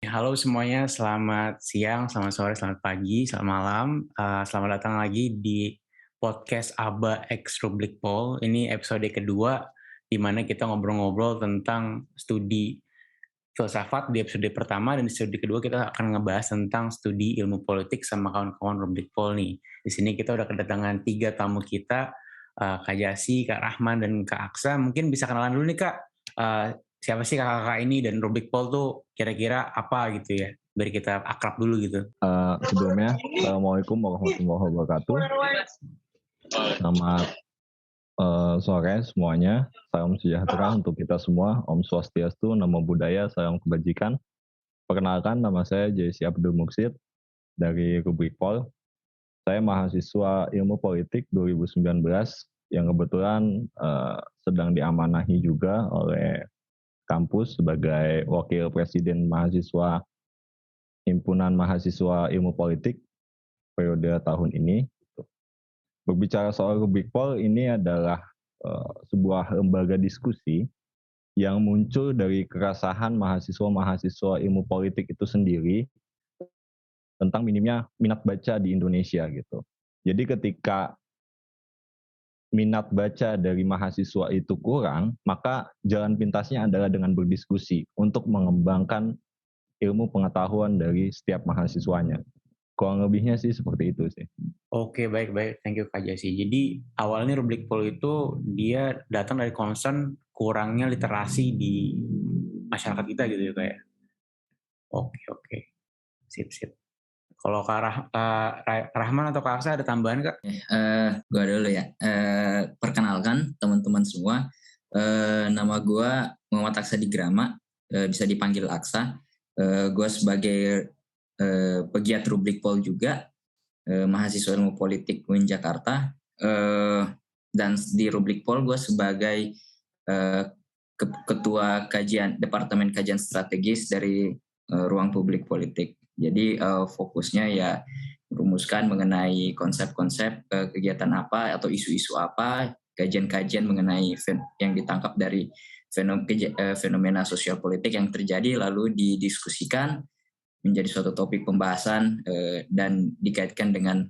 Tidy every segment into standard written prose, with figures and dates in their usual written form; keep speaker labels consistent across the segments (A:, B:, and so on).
A: Halo semuanya, selamat siang, selamat sore, selamat pagi, selamat malam. Selamat datang lagi di podcast Aba X Rubrik Pol. Ini episode kedua, di mana kita ngobrol-ngobrol tentang studi filsafat di episode pertama, dan di episode kedua kita akan ngebahas tentang studi ilmu politik sama kawan-kawan Rubrik Pol nih. Di sini kita udah kedatangan 3 tamu kita, Kak Jasi, Kak Rahman, dan Kak Aksa. Mungkin bisa kenalan dulu nih Kak, siapa sih kakak-kakak ini dan Rubik Pol tuh kira-kira apa gitu ya, biar kita akrab dulu gitu.
B: Sebelumnya, Assalamualaikum warahmatullahi wabarakatuh. Selamat sore semuanya. Salam sejahtera untuk kita semua. Om Swastiastu, Namo Buddhaya, Salam Kebajikan. Perkenalkan, nama saya Jesse Abdul Muksid dari Rubrik Pol. Saya mahasiswa Ilmu Politik 2019 yang kebetulan sedang diamanahi juga oleh kampus sebagai Wakil Presiden Mahasiswa Himpunan Mahasiswa Ilmu Politik periode tahun ini. Berbicara soal Rubrik Pol, ini adalah sebuah lembaga diskusi yang muncul dari keresahan mahasiswa-mahasiswa ilmu politik itu sendiri tentang minimnya minat baca di Indonesia gitu. Jadi ketika minat baca dari mahasiswa itu kurang, maka jalan pintasnya adalah dengan berdiskusi untuk mengembangkan ilmu pengetahuan dari setiap mahasiswanya. Kurang lebihnya sih seperti itu sih.
A: Oke, baik-baik, thank you Kak Jasi. Jadi awalnya Rubrik Pol itu dia datang dari concern kurangnya literasi di masyarakat kita gitu ya Kak ya? Oke, sip. Kalau Kak Rahman atau Kak Aksa ada tambahan Kak?
C: Gue dulu ya. Perkenalkan teman-teman semua. Nama gue Muhammad Aksa Digrama, bisa dipanggil Aksa. Gue sebagai pegiat Rubrik Pol juga, mahasiswa ilmu politik UIN Jakarta. Dan di Rubrik Pol gue sebagai ketua Departemen Kajian Strategis dari Ruang Publik Politik. Jadi fokusnya ya merumuskan mengenai konsep-konsep kegiatan apa atau isu-isu apa, kajian-kajian mengenai yang ditangkap dari fenomena sosial politik yang terjadi lalu didiskusikan menjadi suatu topik pembahasan dan dikaitkan dengan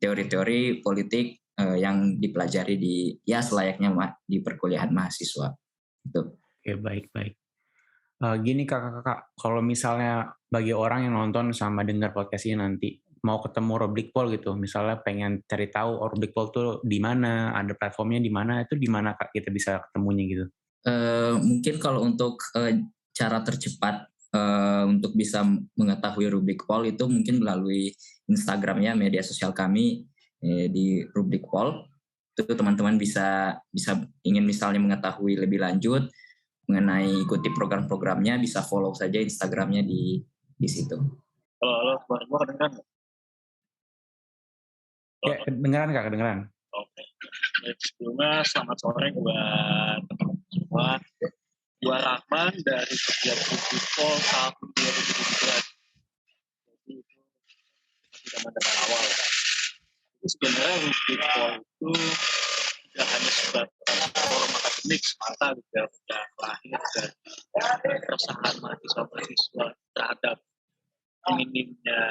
C: teori-teori politik yang dipelajari selayaknya di perkuliahan mahasiswa. Gitu.
A: Oke, baik. Gini kakak-kakak, kalau misalnya bagi orang yang nonton sama dengar podcast ini nanti mau ketemu Rubrik Pol gitu, misalnya pengen cari tahu Rubrik Pol tuh di mana, ada platformnya di mana, itu di mana kak kita bisa ketemunya gitu?
C: Mungkin kalau untuk cara tercepat untuk bisa mengetahui Rubrik Pol itu mungkin melalui Instagramnya, media sosial kami di Rubrik Pol. Itu teman-teman bisa ingin misalnya mengetahui lebih lanjut mengenai ikuti program-programnya, bisa follow saja Instagramnya di situ.
D: Halo, suara gue kedengeran nggak?
A: Ya, kedengeran.
D: Oke. Sebelumnya selamat sore buat teman-teman semua. Gua Rahman dari Pegiat Rubrik Pol tahun 2017. Jadi itu masih zaman awal. Jadi sebenarnya Rubrik Pol itu tidak hanya sebatas forum akademik semata gitu ya, yang lahir dari keresahan mahasiswa terhadap minimnya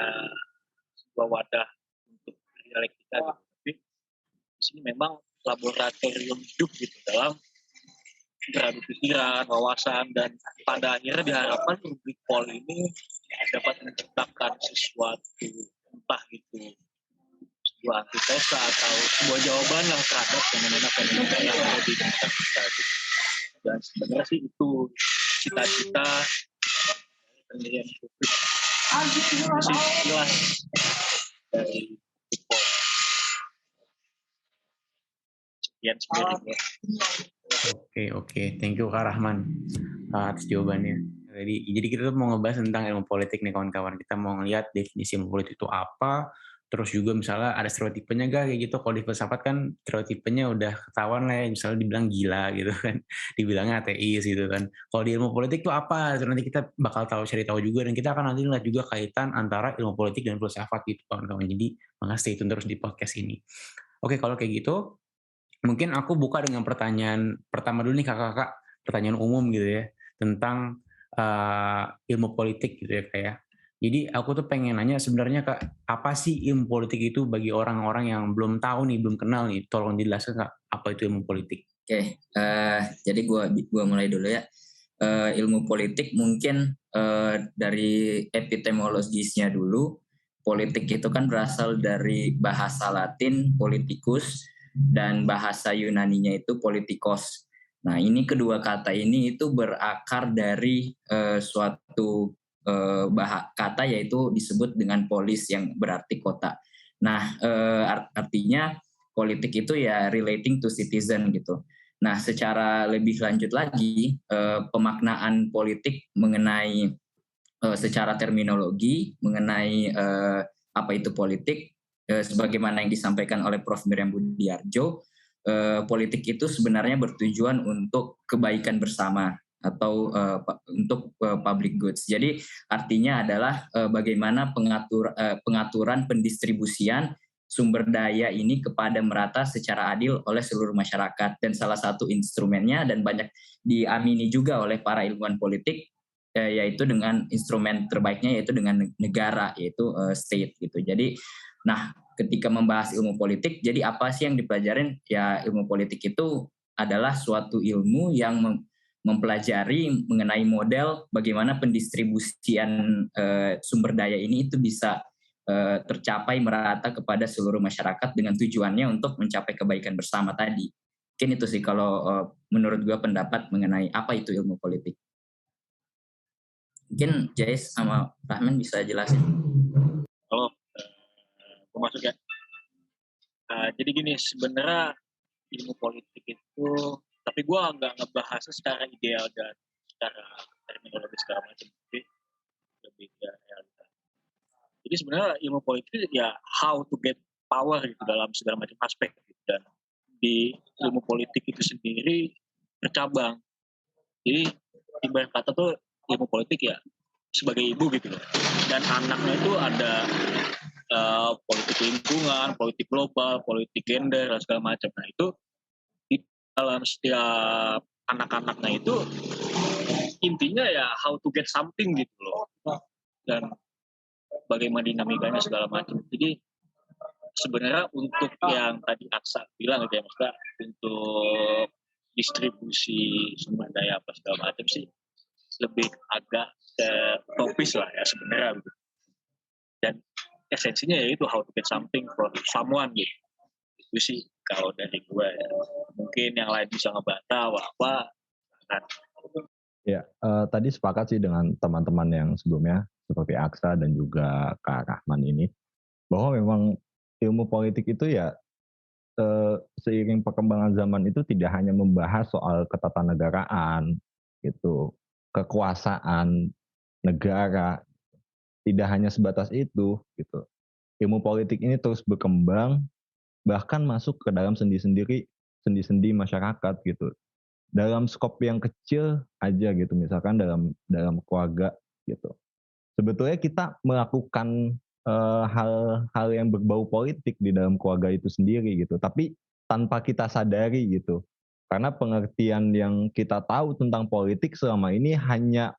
D: sebuah wadah untuk dialektika gitu. Tapi di sini memang laboratorium hidup gitu dalam beradu pikiran, wawasan, dan pada akhirnya diharapkan Rubrik Pol ini dapat menciptakan sesuatu, entah itu sebuah antitesa atau sebuah jawaban yang terhadap fenomena-fenomena yang ada di sekitar kita gitu. Dan sebenarnya sih itu cita-cita pendirian Rubrik. Itu sih jelas dari Rubrik Pol. Sekian sebenarnya.
A: Oke, thank you Kak Rahman atas jawabannya. Jadi kita tuh mau ngebahas tentang ilmu politik nih kawan-kawan. Kita mau ngeliat definisi ilmu politik itu apa, terus juga misalnya ada stereotipenya gak kayak gitu. Kalau di filsafat kan stereotipenya udah ketahuan lah ya, misalnya dibilang gila gitu kan, dibilangnya ateis gitu kan. Kalau di ilmu politik tuh apa? Terus nanti kita bakal cari tahu juga, dan kita akan nanti lihat juga kaitan antara ilmu politik dan filsafat gitu kawan-kawan. Jadi makasih stay tune terus di podcast ini. Oke, kalau kayak gitu mungkin aku buka dengan pertanyaan pertama dulu nih kakak-kakak, pertanyaan umum gitu ya, tentang ilmu politik gitu ya Kak ya. Jadi aku tuh pengen nanya sebenarnya Kak, apa sih ilmu politik itu bagi orang-orang yang belum tahu nih, belum kenal nih, tolong dijelaskan Kak, apa itu ilmu politik?
C: Oke, jadi gua mulai dulu ya. Ilmu politik mungkin dari epistemologisnya dulu. Politik itu kan berasal dari bahasa Latin politikus dan bahasa Yunaninya itu politikos. Nah, ini kedua kata ini itu berakar dari suatu kata yaitu disebut dengan polis yang berarti kota. Nah, artinya politik itu ya relating to citizen gitu. Nah, secara lebih lanjut lagi, pemaknaan politik mengenai secara terminologi, mengenai apa itu politik, sebagaimana yang disampaikan oleh Prof. Miriam Budiarjo, politik itu sebenarnya bertujuan untuk kebaikan bersama atau untuk public goods. Jadi artinya adalah bagaimana pengaturan pendistribusian sumber daya ini kepada merata secara adil oleh seluruh masyarakat, dan salah satu instrumennya dan banyak diamini juga oleh para ilmuwan politik yaitu dengan instrumen terbaiknya yaitu dengan negara yaitu state gitu. Jadi nah ketika membahas ilmu politik, jadi apa sih yang dipelajarin? Ya ilmu politik itu adalah suatu ilmu yang mempelajari mengenai model bagaimana pendistribusian sumber daya ini itu bisa tercapai merata kepada seluruh masyarakat dengan tujuannya untuk mencapai kebaikan bersama tadi. Mungkin itu sih kalau menurut gue pendapat mengenai apa itu ilmu politik. Mungkin Jais sama Rahman bisa jelasin.
D: Kalau gue masuk ya. Jadi gini, sebenarnya ilmu politik itu, tapi gue nggak ngebahasnya secara ideal dan secara terminologi segala macam, tapi lebih ke realita. Jadi sebenarnya ilmu politik ya how to get power gitu dalam segala macam aspek gitu. Dan di ilmu politik itu sendiri bercabang. Jadi ibarat kata tuh ilmu politik ya sebagai ibu gitu loh. Dan anaknya itu ada politik lingkungan, politik global, politik gender dan segala macam. Nah itu di dalam setiap anak-anaknya itu intinya ya how to get something gitu loh. Dan bagaimana dinamikanya segala macam. Jadi sebenarnya untuk yang tadi Aksa bilang gitu ya, maksudnya untuk distribusi sumber daya apa segala macam sih lebih agak topis lah ya sebenarnya. Dan esensinya yaitu how to get something from someone gitu. Itu sih kalau dari gue ya. Mungkin yang lain bisa ngebantah apa kan.
B: Ya, tadi sepakat sih dengan teman-teman yang sebelumnya seperti Aksa dan juga Kak Rahman ini, bahwa memang ilmu politik itu ya seiring perkembangan zaman itu tidak hanya membahas soal ketatanegaraan, gitu, kekuasaan negara, tidak hanya sebatas itu, gitu. Ilmu politik ini terus berkembang, bahkan masuk ke dalam sendi-sendi masyarakat gitu. Dalam skop yang kecil aja gitu, misalkan dalam keluarga gitu. Sebetulnya kita melakukan hal-hal yang berbau politik di dalam keluarga itu sendiri gitu, tapi tanpa kita sadari gitu. Karena pengertian yang kita tahu tentang politik selama ini hanya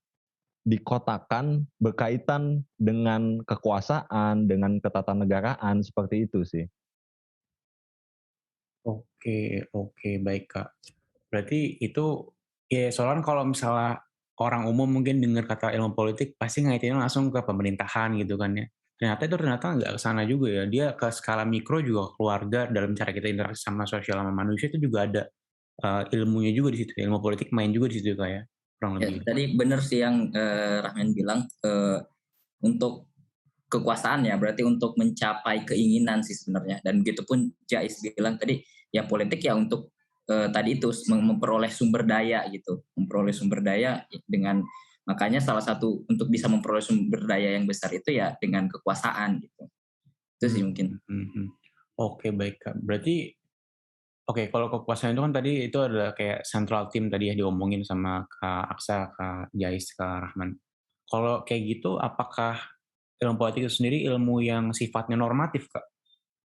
B: dikotakan berkaitan dengan kekuasaan, dengan ketatanegaraan, seperti itu sih.
A: Oke, baik Kak. Berarti itu, ya soalnya kalau misalnya orang umum mungkin dengar kata ilmu politik, pasti ngaitinnya langsung ke pemerintahan gitu kan ya. Ternyata nggak ke sana juga ya, dia ke skala mikro juga keluarga, dalam cara kita interaksi sama sosial sama manusia itu juga ada ilmunya juga di situ, ilmu politik main juga di situ Kak ya, kurang
C: Ya,
A: lebih.
C: tadi benar sih yang Rahman bilang untuk kekuasaan ya, berarti untuk mencapai keinginan sih sebenarnya. Dan begitu pun Jais bilang tadi, ya politik ya untuk tadi itu memperoleh sumber daya gitu, memperoleh sumber daya dengan makanya salah satu untuk bisa memperoleh sumber daya yang besar itu ya dengan kekuasaan gitu. Itu sih mungkin.
A: Oke, baik Kak. Berarti oke, kalau kekuasaan itu kan tadi itu adalah kayak central team tadi ya diomongin sama Kak Aksa, Kak Jais, Kak Rahman. Kalau kayak gitu, apakah ilmu politik itu sendiri ilmu yang sifatnya normatif, Kak?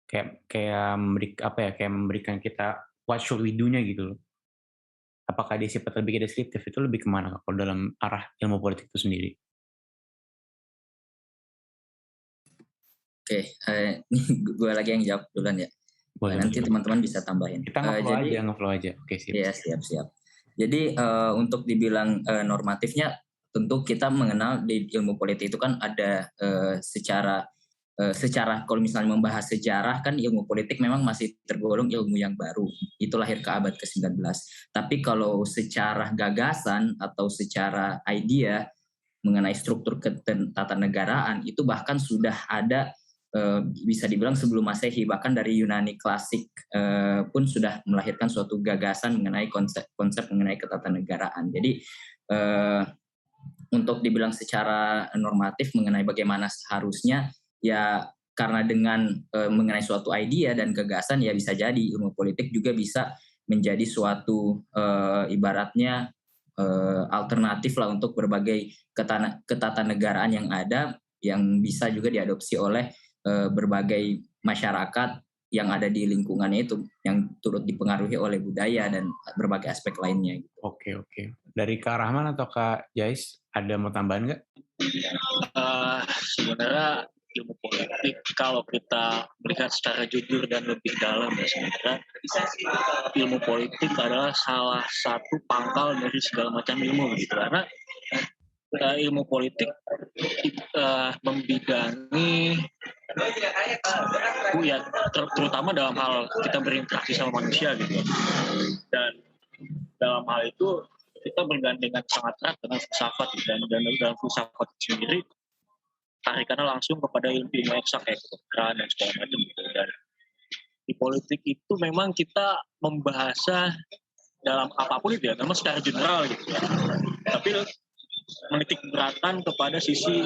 A: Kayak kayak memberikan kita what should we do-nya gitu loh. apakah dia sifat lebih deskriptif itu lebih kemana Kak, kalau dalam arah ilmu politik itu sendiri?
C: Oke, ini gue lagi yang jawab duluan ya.
A: Boleh,
C: Nanti
A: boleh.
C: teman-teman bisa tambahin.
A: Kita nge-flow aja. Oke, sip.
C: Ya, siap. Jadi untuk dibilang normatifnya, tentu kita mengenal di ilmu politik itu kan ada secara kalau misalnya membahas sejarah kan ilmu politik memang masih tergolong ilmu yang baru. Itu lahir ke abad ke-19. Tapi kalau secara gagasan atau secara idea mengenai struktur ketatanegaraan itu bahkan sudah ada, bisa dibilang sebelum Masehi, bahkan dari Yunani klasik pun sudah melahirkan suatu gagasan mengenai konsep mengenai ketatanegaraan. Jadi untuk dibilang secara normatif mengenai bagaimana seharusnya, ya karena dengan mengenai suatu idea dan gagasan, ya bisa jadi ilmu politik juga bisa menjadi suatu ibaratnya alternatif lah untuk berbagai ketatanegaraan yang ada, yang bisa juga diadopsi oleh berbagai masyarakat yang ada di lingkungannya itu, yang turut dipengaruhi oleh budaya dan berbagai aspek lainnya.
A: Oke. Dari Kak Rahman atau Kak Jais, ada mau tambahan nggak?
D: Sebenarnya ilmu politik kalau kita melihat secara jujur dan lebih dalam ya, sebenarnya ilmu politik adalah salah satu pangkal dari segala macam ilmu gitu, karena ilmu politik membidangi ya terutama dalam hal kita berinteraksi sama manusia gitu, dan dalam hal itu kita bergandengan sangat erat dengan filsafat, dan dalam filsafat sendiri tarikannya langsung kepada ilmu eksak kayak kedokteran dan segala macam gitu. Dan di politik itu memang kita membahasnya dalam apapun itu ya, memang secara general gitu ya, tapi menitik beratkan kepada sisi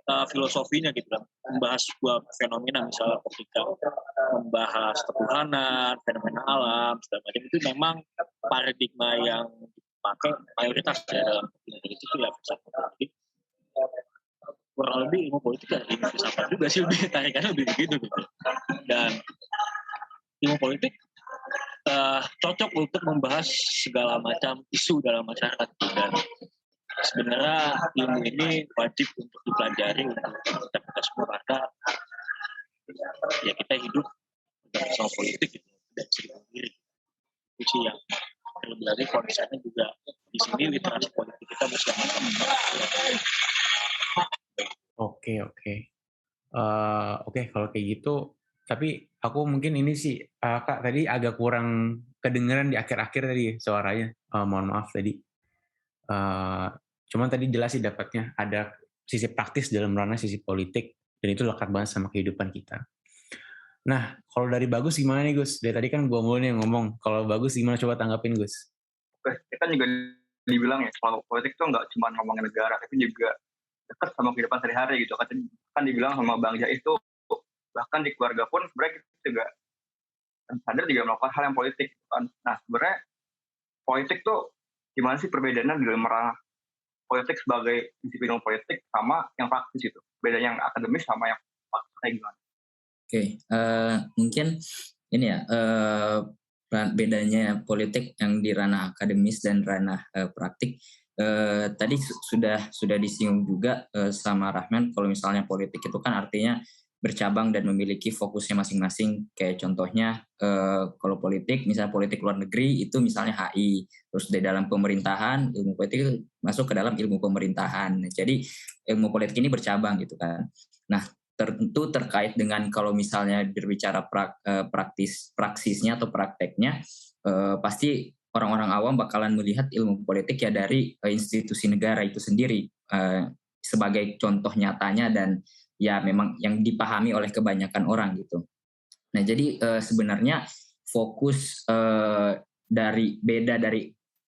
D: filosofinya gitu, membahas sebuah fenomena, misalnya ketika membahas ketuhanan, fenomena alam, segala macam, itu memang paradigma yang dipakai mayoritas ya dalam politik itu ya filsafat politik. Kurang lebih ilmu politik ya ilmu filsafat juga sih, lebih tarikannya lebih begitu gitu. Dan ilmu politik cocok untuk membahas segala macam isu dalam masyarakat, dan sebenarnya ilmu ini wajib untuk dipelajari untuk kita semua, karena ya kita hidup bersama politik gitu, dan sendiri itu sih yang terlebih lagi konsepnya juga di sini literasi politik kita bersama-sama.
A: Oke, kalau kayak gitu, tapi aku mungkin ini sih, Kak tadi agak kurang kedengeran di akhir-akhir tadi suaranya, mohon maaf tadi. Cuman tadi jelas sih dapatnya, ada sisi praktis dalam ranah sisi politik, dan itu lekat banget sama kehidupan kita. Nah, kalau dari Bagus gimana nih Gus? Dari tadi kan gue mulu nih yang ngomong, kalau Bagus gimana, coba tanggapin Gus?
E: Oke, kita juga dibilang ya, kalau politik itu nggak cuma ngomongin negara, tapi juga dekat sama kehidupan sehari-hari gitu. Kan dibilang sama Bang Jais itu, bahkan di keluarga pun sebenarnya kita juga sadar juga melakukan hal yang politik. Nah, sebenarnya politik tuh gimana sih perbedaannya di dalam ranah politik sebagai disiplin ilmu politik sama yang praktis itu? Beda yang akademis sama yang praktis kayak gimana?
C: Oke, mungkin ini ya, bedanya politik yang di ranah akademis dan ranah praktik. Tadi sudah disinggung juga sama Rahman, kalau misalnya politik itu kan artinya bercabang dan memiliki fokusnya masing-masing. Kayak contohnya kalau politik, misalnya politik luar negeri itu misalnya HI, terus di dalam pemerintahan ilmu politik itu masuk ke dalam ilmu pemerintahan. Jadi ilmu politik ini bercabang gitu kan. Nah, tentu terkait dengan kalau misalnya berbicara praksisnya atau prakteknya, pasti orang-orang awam bakalan melihat ilmu politik ya dari institusi negara itu sendiri sebagai contoh nyatanya, dan ya memang yang dipahami oleh kebanyakan orang gitu. Nah, jadi sebenarnya fokus dari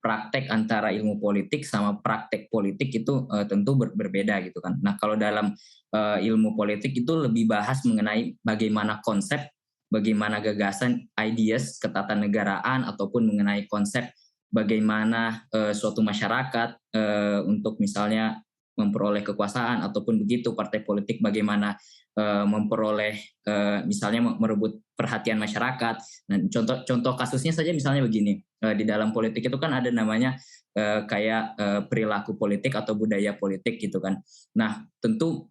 C: praktek antara ilmu politik sama praktek politik itu tentu berbeda gitu kan. Nah, kalau dalam ilmu politik itu lebih bahas mengenai bagaimana konsep, bagaimana gagasan, ideas, ketatanegaraan, ataupun mengenai konsep bagaimana suatu masyarakat untuk misalnya memperoleh kekuasaan, ataupun begitu partai politik bagaimana memperoleh misalnya merebut perhatian masyarakat. Nah, contoh kasusnya saja misalnya begini, di dalam politik itu kan ada namanya kayak perilaku politik atau budaya politik gitu kan. Nah, tentu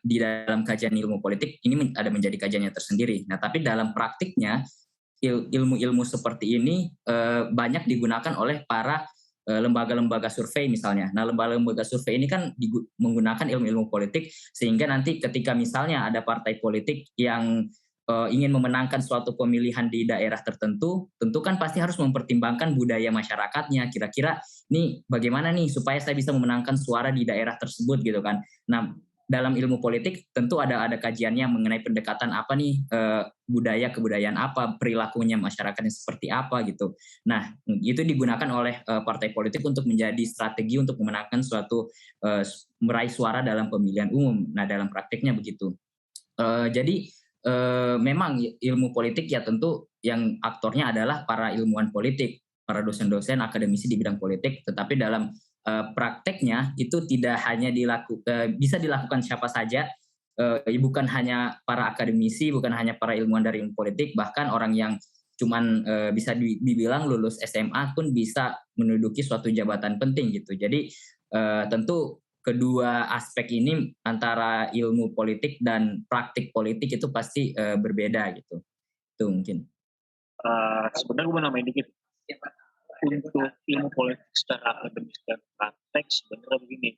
C: di dalam kajian ilmu politik ini ada menjadi kajiannya tersendiri. Nah, tapi dalam praktiknya ilmu-ilmu seperti ini banyak digunakan oleh para lembaga-lembaga survei misalnya. Nah, lembaga-lembaga survei ini kan menggunakan ilmu-ilmu politik sehingga nanti ketika misalnya ada partai politik yang ingin memenangkan suatu pemilihan di daerah tertentu, tentu kan pasti harus mempertimbangkan budaya masyarakatnya. Kira-kira nih bagaimana nih supaya saya bisa memenangkan suara di daerah tersebut gitu kan. Nah, dalam ilmu politik tentu ada kajiannya mengenai pendekatan apa nih kebudayaan apa, perilakunya masyarakatnya seperti apa gitu. Nah, itu digunakan oleh partai politik untuk menjadi strategi untuk memenangkan suatu meraih suara dalam pemilihan umum. Nah, dalam praktiknya begitu. Jadi memang ilmu politik ya tentu yang aktornya adalah para ilmuwan politik, para dosen-dosen akademisi di bidang politik, tetapi dalam prakteknya itu tidak hanya bisa dilakukan siapa saja, bukan hanya para akademisi, bukan hanya para ilmuwan dari ilmu politik, bahkan orang yang cuman bisa dibilang lulus SMA pun bisa menduduki suatu jabatan penting gitu. Jadi tentu kedua aspek ini antara ilmu politik dan praktik politik itu pasti berbeda gitu. Itu mungkin.
D: Sebenarnya gue mau nambahin dikit. Untuk ilmu politik secara akademis dan praktek sebenarnya begini,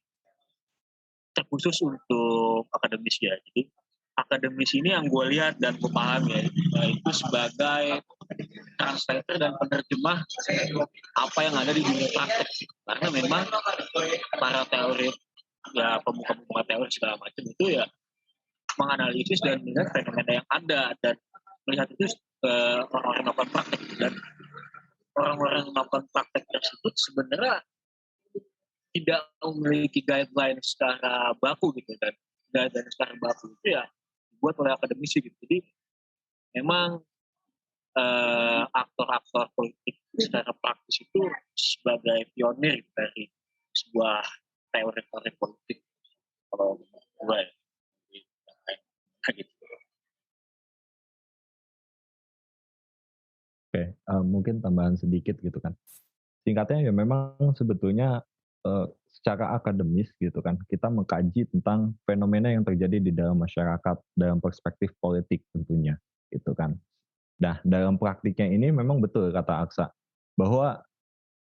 D: terkhusus untuk akademis ya. Jadi akademis ini yang gue lihat dan gue paham ya, itu sebagai translator dan penerjemah apa yang ada di dunia praktek. Karena memang para teori ya pemuka-pemuka teori segala macam itu ya menganalisis dan melihat fenomena yang ada dan melihat itu orang-orang melakukan praktek, dan orang-orang melakukan praktek tersebut sebenarnya tidak memiliki guideline secara baku gitu, dan guideline secara baku itu ya dibuat oleh akademisi gitu. Jadi memang aktor-aktor politik secara praktis itu sebagai pionir dari sebuah teori-teori politik kalau gue gitu.
B: Oke, mungkin tambahan sedikit gitu kan. Singkatnya ya memang sebetulnya secara akademis gitu kan, kita mengkaji tentang fenomena yang terjadi di dalam masyarakat dalam perspektif politik tentunya gitu kan. Nah, dalam praktiknya ini memang betul kata Aksa, bahwa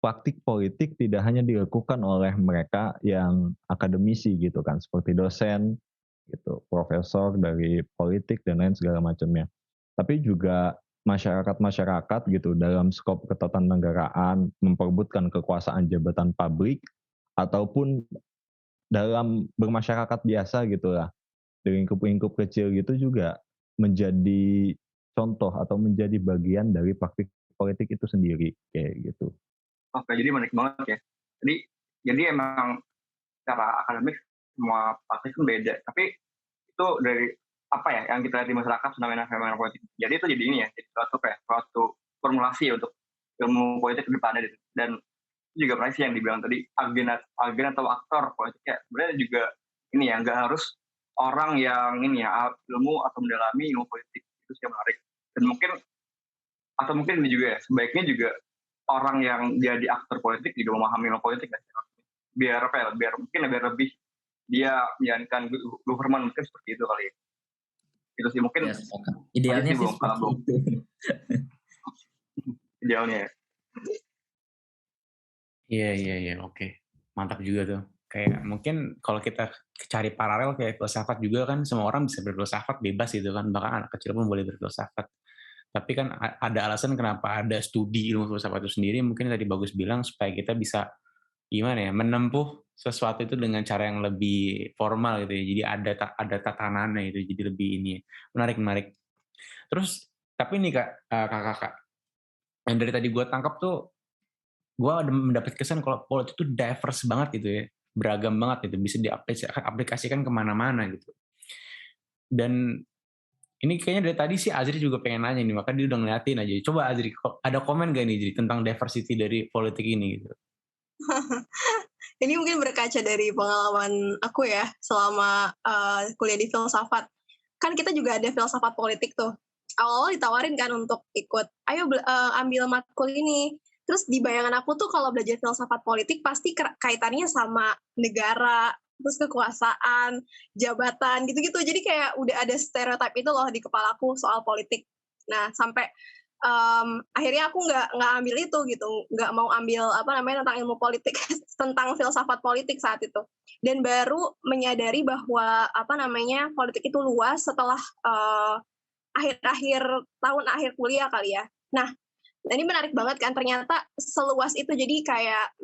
B: praktik politik tidak hanya dilakukan oleh mereka yang akademisi gitu kan, seperti dosen gitu, profesor dari politik dan lain segala macamnya. Tapi juga masyarakat-masyarakat gitu dalam skop ketatanegaraan memperebutkan kekuasaan jabatan publik ataupun dalam bermasyarakat biasa gitulah, di lingkup-lingkup kecil gitu juga menjadi contoh atau menjadi bagian dari praktik politik itu sendiri kayak gitu.
E: Oke, jadi menarik banget ya. Jadi emang secara akademik semua praktik kan beda, tapi itu dari apa ya yang kita lihat di masyarakat fenomena politik. Jadi itu jadi ini ya, jadi suatu formulasi untuk ilmu politik ke depannya gitu. Dan itu juga pernah sih yang dibilang tadi agen atau aktor politiknya sebenarnya juga ini ya, nggak harus orang yang ini ya ilmu atau mendalami ilmu politik, itu sih yang menarik. Dan mungkin ini juga ya, sebaiknya juga orang yang jadi aktor politik juga memahami ilmu politik kan, biar lebih dia menjalankan government, mungkin seperti itu kali ya. Itu sih mungkin
C: ya, idealnya sih seperti itu.
E: Idealnya.
A: Iya, oke. Mantap juga tuh. Kayak mungkin kalau kita cari paralel kayak filsafat juga kan, semua orang bisa berfilsafat bebas gitu kan, bahkan anak kecil pun boleh berfilsafat. Tapi kan ada alasan kenapa ada studi ilmu filsafat itu sendiri, mungkin tadi Bagus bilang supaya kita bisa gimana ya, menempuh sesuatu itu dengan cara yang lebih formal gitu ya. Jadi ada tatanannya itu, jadi lebih ini menarik. Terus tapi nih kakak, yang dari tadi gue tangkap tuh, gue ada mendapat kesan kalau politik itu diverse banget gitu ya, beragam banget gitu, bisa diaplikasikan kemana-mana gitu. Dan ini kayaknya dari tadi sih Azri juga pengen nanya nih, maka dia udah ngeliatin aja. Coba Azri, ada komen gak nih Azri tentang diversity dari politik ini gitu?
F: Ini mungkin berkaca dari pengalaman aku ya selama kuliah di filsafat. Kan kita juga ada filsafat politik tuh. Awal-awal ditawarin kan untuk ikut, ayo ambil matkul ini. Terus di bayangan aku tuh kalau belajar filsafat politik pasti kaitannya sama negara, terus kekuasaan, jabatan gitu-gitu. Jadi kayak udah ada stereotip itu loh di kepalaku soal politik. Nah sampai akhirnya aku nggak ambil itu gitu, nggak mau ambil tentang ilmu politik, tentang filsafat politik saat itu. Dan baru menyadari bahwa politik itu luas setelah tahun akhir kuliah kali ya. Nah, ini menarik banget kan, ternyata seluas itu. Jadi kayak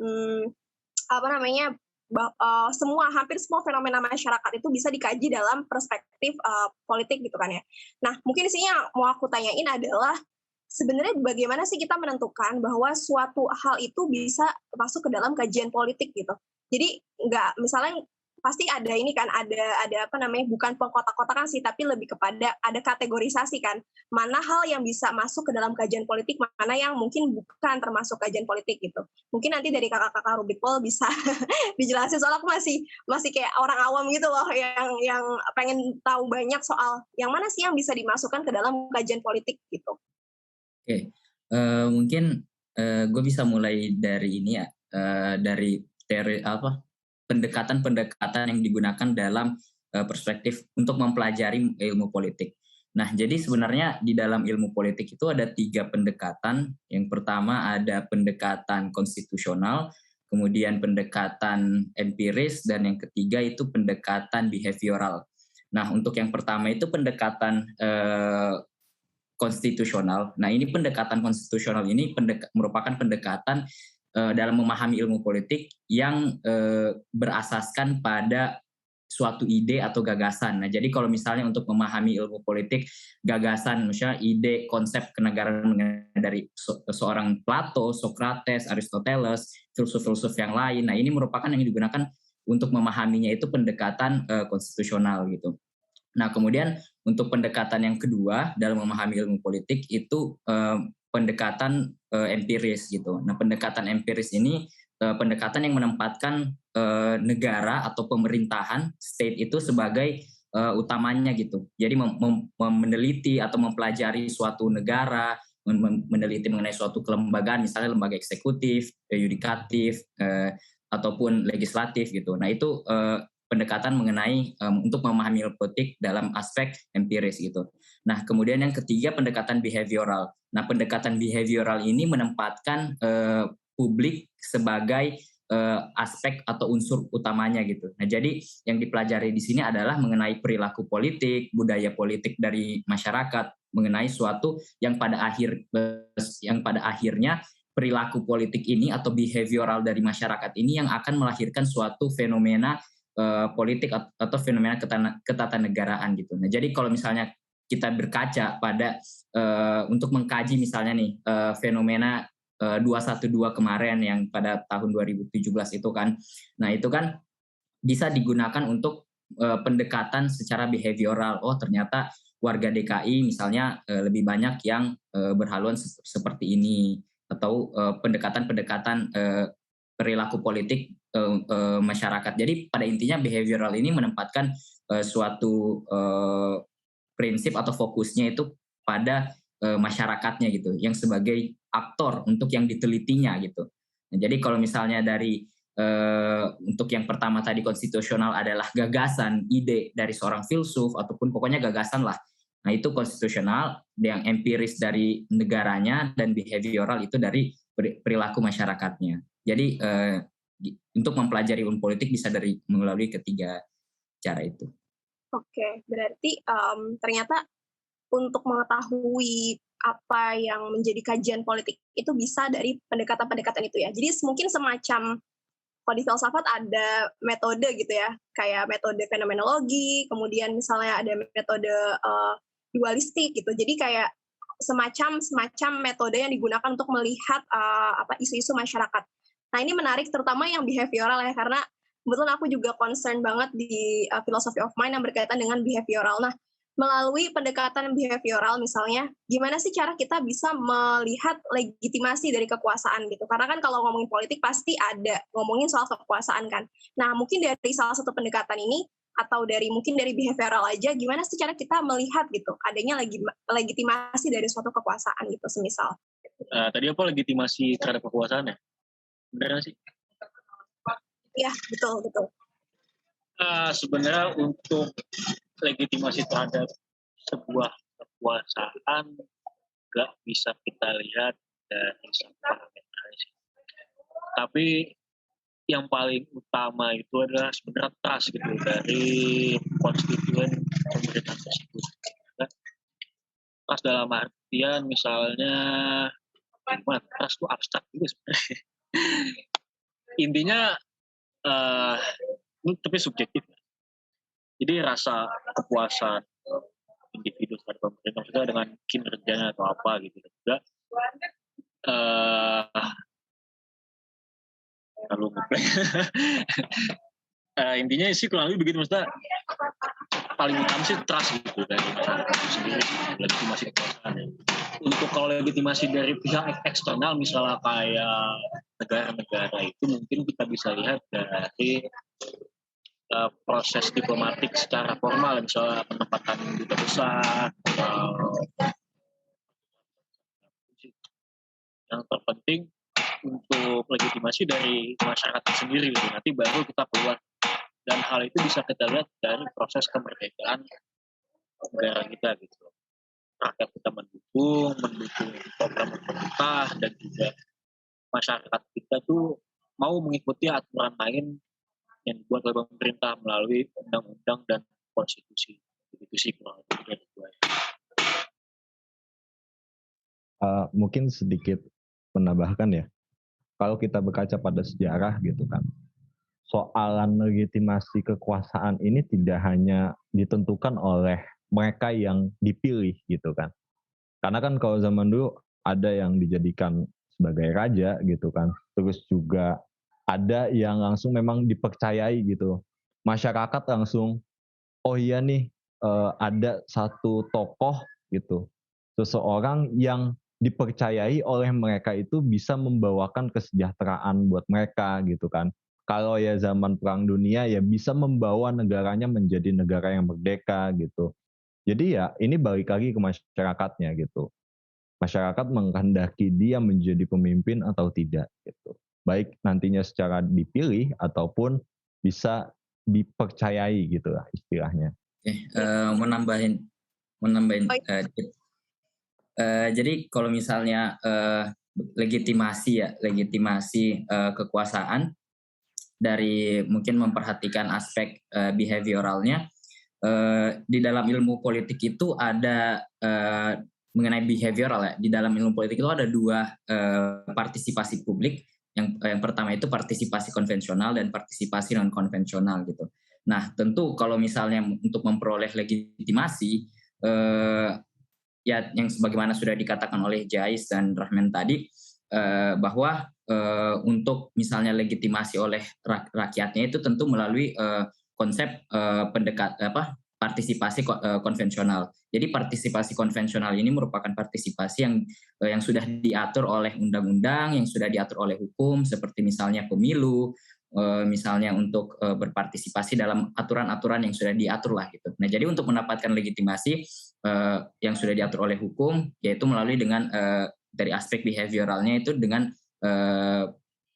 F: hampir semua fenomena masyarakat itu bisa dikaji dalam perspektif politik gitu kan ya. Nah, mungkin di sini yang mau aku tanyain adalah sebenarnya bagaimana sih kita menentukan bahwa suatu hal itu bisa masuk ke dalam kajian politik gitu. Jadi nggak, misalnya pasti ada ini kan, ada bukan pengkotak-kotakan sih, tapi lebih kepada ada kategorisasi kan, mana hal yang bisa masuk ke dalam kajian politik, mana yang mungkin bukan termasuk kajian politik gitu. Mungkin nanti dari kakak-kakak Rubik Pol bisa dijelasin, soal aku masih kayak orang awam gitu loh, yang pengen tahu banyak soal yang mana sih yang bisa dimasukkan ke dalam kajian politik gitu.
C: Oke, mungkin gue bisa mulai dari ini ya, dari teori pendekatan-pendekatan yang digunakan dalam perspektif untuk mempelajari ilmu politik. Nah, jadi sebenarnya di dalam ilmu politik itu ada 3 pendekatan. Yang pertama ada pendekatan konstitusional, kemudian pendekatan empiris, dan yang ketiga itu pendekatan behavioral. Nah, untuk yang pertama itu pendekatan konstitusional. Nah, ini pendekatan konstitusional ini merupakan pendekatan dalam memahami ilmu politik yang berasaskan pada suatu ide atau gagasan. Nah, jadi kalau misalnya untuk memahami ilmu politik, gagasan, misalnya ide, konsep kenegaraan dari seorang Plato, Socrates, Aristoteles, filsuf-filsuf yang lain. Nah, ini merupakan yang digunakan untuk memahaminya itu pendekatan konstitusional gitu. Nah, kemudian untuk pendekatan yang kedua dalam memahami ilmu politik itu pendekatan empiris gitu. Nah, pendekatan empiris ini pendekatan yang menempatkan negara atau pemerintahan, state itu sebagai utamanya gitu. Jadi meneliti atau mempelajari suatu negara, meneliti mengenai suatu kelembagaan, misalnya lembaga eksekutif, yudikatif, ataupun legislatif gitu. Nah, itu pendekatan mengenai untuk memahami ilmu politik dalam aspek empiris gitu. Nah, kemudian yang ketiga pendekatan behavioral. Nah, pendekatan behavioral ini menempatkan publik sebagai aspek atau unsur utamanya gitu. Nah, jadi yang dipelajari di sini adalah mengenai perilaku politik, budaya politik dari masyarakat, mengenai suatu yang pada akhirnya perilaku politik ini atau behavioral dari masyarakat ini yang akan melahirkan suatu fenomena politik atau fenomena ketatanegaraan gitu. Nah, jadi kalau misalnya kita berkaca pada untuk mengkaji misalnya nih fenomena 212 kemarin yang pada tahun 2017 itu kan. Nah, itu kan bisa digunakan untuk pendekatan secara behavioral. Oh, ternyata warga DKI misalnya lebih banyak yang berhaluan seperti ini, atau pendekatan-pendekatan perilaku politik masyarakat. Jadi pada intinya behavioral ini menempatkan suatu prinsip atau fokusnya itu pada masyarakatnya gitu, yang sebagai aktor untuk yang ditelitinya gitu. Nah, jadi kalau misalnya dari untuk yang pertama tadi konstitusional adalah gagasan, ide dari seorang filsuf ataupun pokoknya gagasan lah. Nah, itu konstitusional, yang empiris dari negaranya, dan behavioral itu dari perilaku masyarakatnya. Jadi untuk mempelajari ilmu politik bisa melalui ketiga cara itu.
F: Oke, berarti ternyata untuk mengetahui apa yang menjadi kajian politik itu bisa dari pendekatan-pendekatan itu ya. Jadi mungkin semacam, kalau di filsafat ada metode gitu ya, kayak metode fenomenologi, kemudian misalnya ada metode dualistik gitu. Jadi kayak semacam metode yang digunakan untuk melihat isu-isu masyarakat. Nah, ini menarik terutama yang behavioral ya, karena kebetulan aku juga concern banget di philosophy of mind yang berkaitan dengan behavioral. Nah, melalui pendekatan behavioral misalnya, gimana sih cara kita bisa melihat legitimasi dari kekuasaan gitu? Karena kan kalau ngomongin politik pasti ada ngomongin soal kekuasaan kan. Nah, mungkin dari salah satu pendekatan ini atau mungkin dari behavioral aja, gimana sih cara kita melihat gitu adanya legitimasi dari suatu kekuasaan gitu, semisal.
D: Tadi apa legitimasi terhadap kekuasaan ya? Benar nggak sih?
F: Iya, betul.
D: Sebenarnya untuk legitimasi terhadap sebuah kekuasaan nggak bisa kita lihat dari satu parameter sih. Tapi yang paling utama itu adalah sebenarnya trust gitu dari konstituen pemerintahan tersebut. Trust dalam artian misalnya trust itu abstrak juga sebenarnya. Intinya tapi subjektif. Jadi rasa kepuasan individu terhadap pemerintah maksudnya dengan kinerjanya atau apa gitu juga intinya sih kurang lebih begitu, maksudnya paling utama sih trust gitu dari masyarakat itu sendiri, legitimasi kekuasaan ya. Untuk kalau legitimasi dari pihak eksternal misalnya kayak negara-negara itu mungkin kita bisa lihat dari proses diplomatik secara formal, misalnya penempatan duta besar. Yang terpenting untuk legitimasi dari masyarakat sendiri, nanti baru kita keluar. Dan hal itu bisa kita lihat dari proses kemerdekaan negara kita gitu. Rakyat kita mendukung program pemerintah, dan juga masyarakat kita tuh mau mengikuti aturan lain yang dibuat oleh pemerintah melalui undang-undang dan konstitusi. Itu sih kurang lebih dari gue.
B: Mungkin sedikit menambahkan ya, kalau kita berkaca pada sejarah gitu kan, soalan legitimasi kekuasaan ini tidak hanya ditentukan oleh mereka yang dipilih gitu kan. Karena kan kalau zaman dulu ada yang dijadikan sebagai raja gitu kan, terus juga ada yang langsung memang dipercayai gitu. Masyarakat langsung, oh iya nih ada satu tokoh gitu, seseorang yang dipercayai oleh mereka itu bisa membawakan kesejahteraan buat mereka gitu kan. Kalau ya zaman Perang Dunia ya bisa membawa negaranya menjadi negara yang merdeka gitu. Jadi ya ini balik lagi ke masyarakatnya gitu. Masyarakat menghendaki dia menjadi pemimpin atau tidak gitu. Baik nantinya secara dipilih ataupun bisa dipercayai gitu lah istilahnya.
C: Menambahin jadi kalau misalnya legitimasi kekuasaan dari mungkin memperhatikan aspek behavioralnya, di dalam ilmu politik itu ada mengenai behavioral ya. Di dalam ilmu politik itu ada dua partisipasi publik. Yang pertama itu partisipasi konvensional dan partisipasi non konvensional gitu. Nah, tentu kalau misalnya untuk memperoleh legitimasi, ya yang sebagaimana sudah dikatakan oleh Jais dan Rahman tadi, bahwa untuk misalnya legitimasi oleh rakyatnya itu tentu melalui konsep partisipasi konvensional. Jadi partisipasi konvensional ini merupakan partisipasi yang sudah diatur oleh undang-undang, yang sudah diatur oleh hukum, seperti misalnya pemilu, misalnya untuk berpartisipasi dalam aturan-aturan yang sudah diatur lah gitu. Nah, jadi untuk mendapatkan legitimasi yang sudah diatur oleh hukum, yaitu melalui dengan dari aspek behavioralnya itu dengan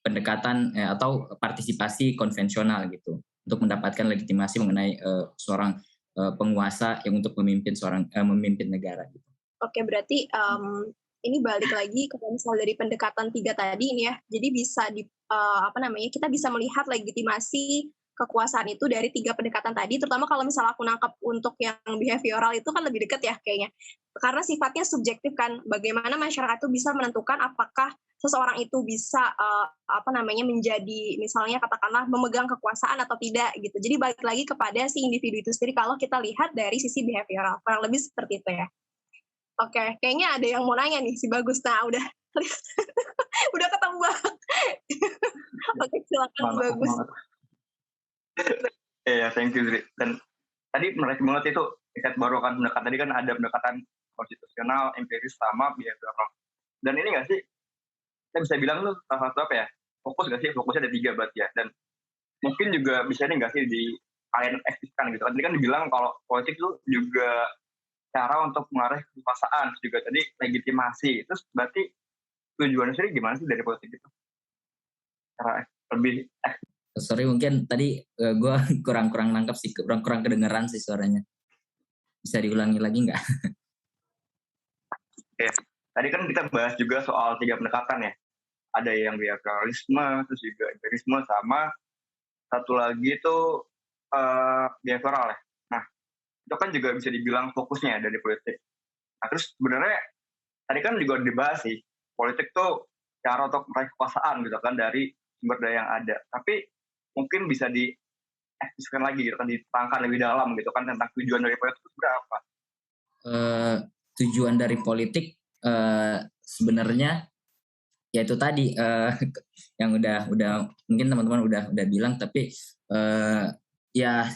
C: pendekatan atau partisipasi konvensional gitu, untuk mendapatkan legitimasi mengenai seorang penguasa yang untuk memimpin negara gitu.
F: Oke, berarti ini balik lagi ke misal dari pendekatan 3 tadi ini ya. Jadi bisa kita bisa melihat legitimasi kekuasaan itu dari 3 pendekatan tadi, terutama kalau misalnya aku nangkap untuk yang behavioral itu kan lebih dekat ya kayaknya. Karena sifatnya subjektif kan, bagaimana masyarakat itu bisa menentukan apakah seseorang itu bisa menjadi misalnya katakanlah memegang kekuasaan atau tidak gitu. Jadi balik lagi kepada si individu itu sendiri kalau kita lihat dari sisi behavioral. Kurang lebih seperti itu ya. Oke, kayaknya ada yang mau nanya nih si Bagus. Nah, udah udah ketebak. Oke, silakan Bagus.
E: Iya, thank you Zri. Dan tadi menarik banget itu riset baru kan, pendekatan tadi kan ada pendekatan konstitusional, empiris, sama behavioral. Dan ini nggak sih, saya bisa bilang tuh salah satu apa ya, fokus nggak sih? Fokusnya ada 3 berarti ya. Dan mungkin juga bisa ini nggak sih di kalian aktifkan gitu. Tadi kan dibilang kalau politik itu juga cara untuk mengarah kekuasaan, juga tadi legitimasi. Terus berarti tujuannya sendiri gimana sih dari politik itu? Cara lebih
C: Sorry mungkin tadi gue kurang nangkep sih, kurang kedengeran sih suaranya. Bisa diulangi lagi nggak?
E: Oke. Tadi kan kita bahas juga soal 3 pendekatan ya. Ada yang behavioralisme, terus juga empirisme, sama satu lagi itu behavioral ya. Nah, itu kan juga bisa dibilang fokusnya dari politik. Nah, terus sebenarnya tadi kan juga dibahas sih, politik tuh cara untuk meraih kekuasaan gitu kan dari sumber daya yang ada. Tapi mungkin bisa diaktifkan lagi gitu kan, diterangkan lebih dalam gitu kan tentang tujuan dari politik itu berapa?
C: Tujuan dari politik sebenarnya yaitu tadi yang udah mungkin teman-teman udah bilang, tapi ya